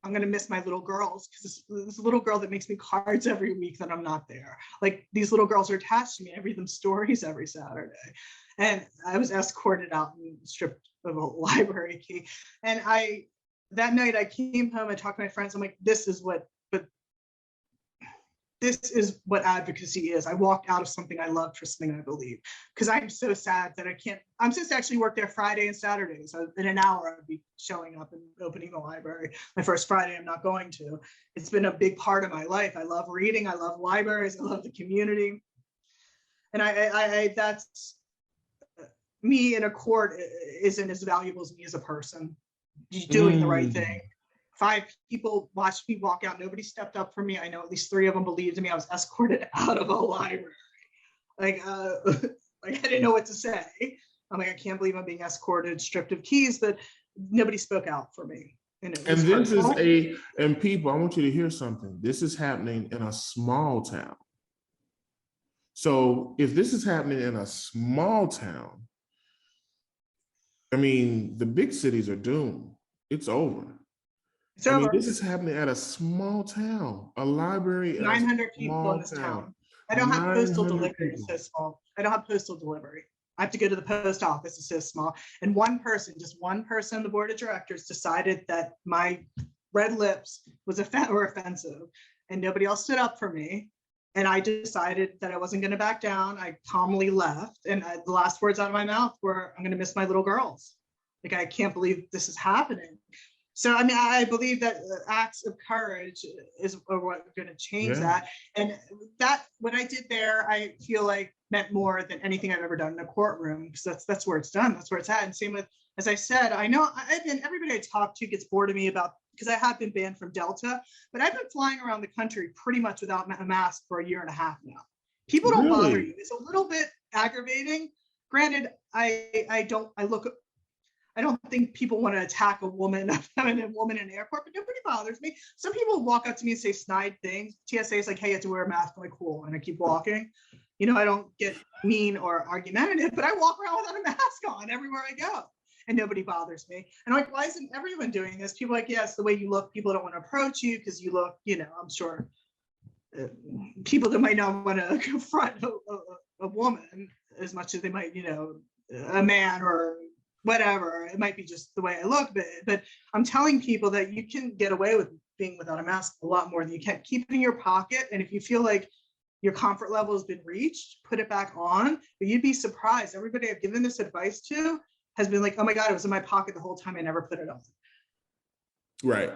I'm going to miss my little girls because this little girl that makes me cards every week that I'm not there. Like these little girls are attached to me. I read them stories every Saturday. And I was escorted out and stripped of a library key. And that night I came home and talked to my friends. I'm like, this is what advocacy is. I walked out of something I loved for something I believe, because I'm so sad that I'm supposed to actually work there Friday and Saturday. So in an hour, I'd be showing up and opening the library. My first Friday, I'm not going to. It's been a big part of my life. I love reading. I love libraries. I love the community. And that's me in a court isn't as valuable as me as a person doing the right thing. 5 people watched me walk out. Nobody stepped up for me. I know at least 3 of them believed in me. I was escorted out of a library. Like I didn't know what to say. I'm like, I can't believe I'm being escorted, stripped of keys, but nobody spoke out for me. And this is and people, I want you to hear something. This is happening in a small town. So if this is happening in a small town, I mean, the big cities are doomed. It's over. I mean, this is happening at a small town, a library. 900 people in this town. I don't have postal delivery. It's so small. I don't have postal delivery. I have to go to the post office. It's so small. And just one person on the board of directors decided that my red lips were offensive, and nobody else stood up for me. And I decided that I wasn't going to back down. I calmly left. And the last words out of my mouth were, I'm going to miss my little girls. Like, I can't believe this is happening. So, I mean, I believe that acts of courage is what are going to change that. And that, what I did there, I feel like meant more than anything I've ever done in a courtroom, because that's where it's done. That's where it's at. And same with, as I said, I know everybody I talk to gets bored of me about, because I have been banned from Delta, but I've been flying around the country pretty much without a mask for 1.5 years now. People don't bother you. It's a little bit aggravating. Granted, I don't think people want to attack a woman, a feminine woman in an airport, but nobody bothers me. Some people walk up to me and say snide things. TSA is like, hey, you have to wear a mask. I'm like, cool. And I keep walking. You know, I don't get mean or argumentative, but I walk around without a mask on everywhere I go. And nobody bothers me. And I'm like, why isn't everyone doing this? People are like, yes, the way you look, people don't want to approach you because you look, you know, I'm sure people that might not want to confront a woman as much as they might, you know, a man or whatever. It might be just the way I look, but I'm telling people that you can get away with being without a mask a lot more than you can. Keep it in your pocket. And if you feel like your comfort level has been reached, put it back on. But you'd be surprised. Everybody I've given this advice to has been like, oh my God, it was in my pocket the whole time. I never put it on. Right.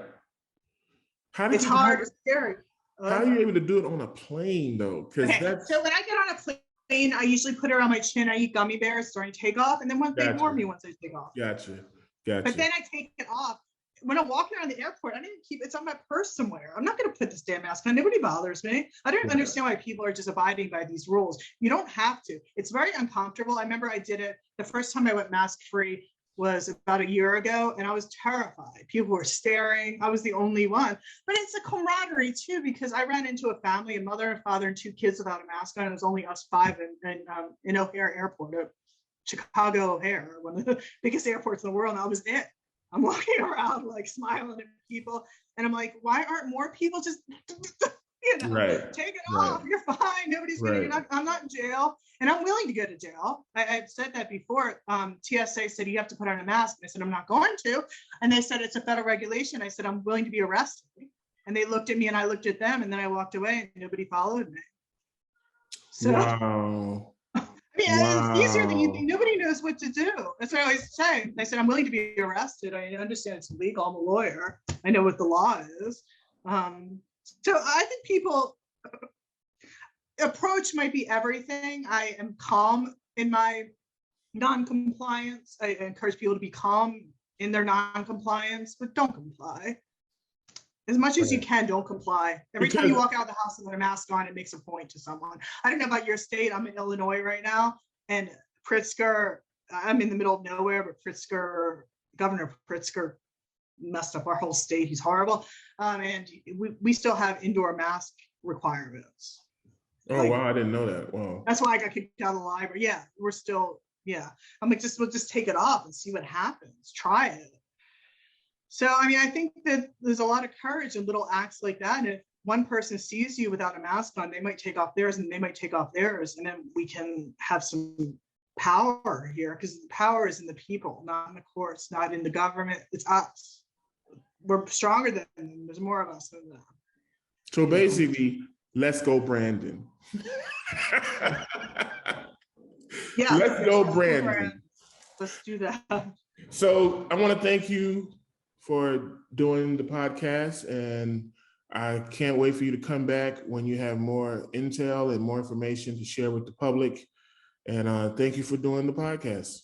It's hard, it's scary. How are you able to do it on a plane though? Because so when I get on a plane, I usually put it on my chin. I eat gummy bears during takeoff, and then they warn me once I take off. Gotcha. But then I take it off. When I'm walking around the airport, I didn't keep it's on my purse somewhere. I'm not going to put this damn mask on. Nobody bothers me. I don't understand why people are just abiding by these rules. You don't have to. It's very uncomfortable. I remember I did it the first time I went mask free was about 1 year ago, and I was terrified. People were staring. I was the only one. But it's a camaraderie too, because I ran into a family, a mother and father and 2 kids without a mask on. It was only us 5 in O'Hare Airport, Chicago O'Hare, one of the biggest airports in the world. And I was it. I'm walking around like smiling at people, and I'm like, why aren't more people just, you know, take it off? You're fine. Nobody's gonna. I'm not in jail, and I'm willing to go to jail. I've said that before. TSA said you have to put on a mask, and I said I'm not going to, and they said it's a federal regulation. I said I'm willing to be arrested, and they looked at me, and I looked at them, and then I walked away, and nobody followed me. So. Wow. It's easier than you think. Nobody knows what to do. That's what I always say. I said, I'm willing to be arrested. I understand it's illegal. I'm a lawyer. I know what the law is. So I think people approach might be everything. I am calm in my non-compliance. I encourage people to be calm in their non-compliance, but don't comply. As much as you can, don't comply. Every time you walk out of the house with a mask on, it makes a point to someone. I don't know about your state. I'm in Illinois right now, and Pritzker, I'm in the middle of nowhere, but Governor Pritzker messed up our whole state. He's horrible. And we still have indoor mask requirements. Oh, wow, I didn't know that. Wow. That's why I got kicked out of the library. Yeah, we're still, I'm like, we'll just take it off and see what happens. Try it. So, I mean, I think that there's a lot of courage in little acts like that. And if one person sees you without a mask on, they might take off theirs and they might take off theirs. And then we can have some power here, because the power is in the people, not in the courts, not in the government. It's us. We're stronger than them. There's more of us than them. So basically, let's go, Brandon. Yeah. Let's go, Brandon. Let's do that. So I want to thank you for doing the podcast, and I can't wait for you to come back when you have more intel and more information to share with the public. And thank you for doing the podcast.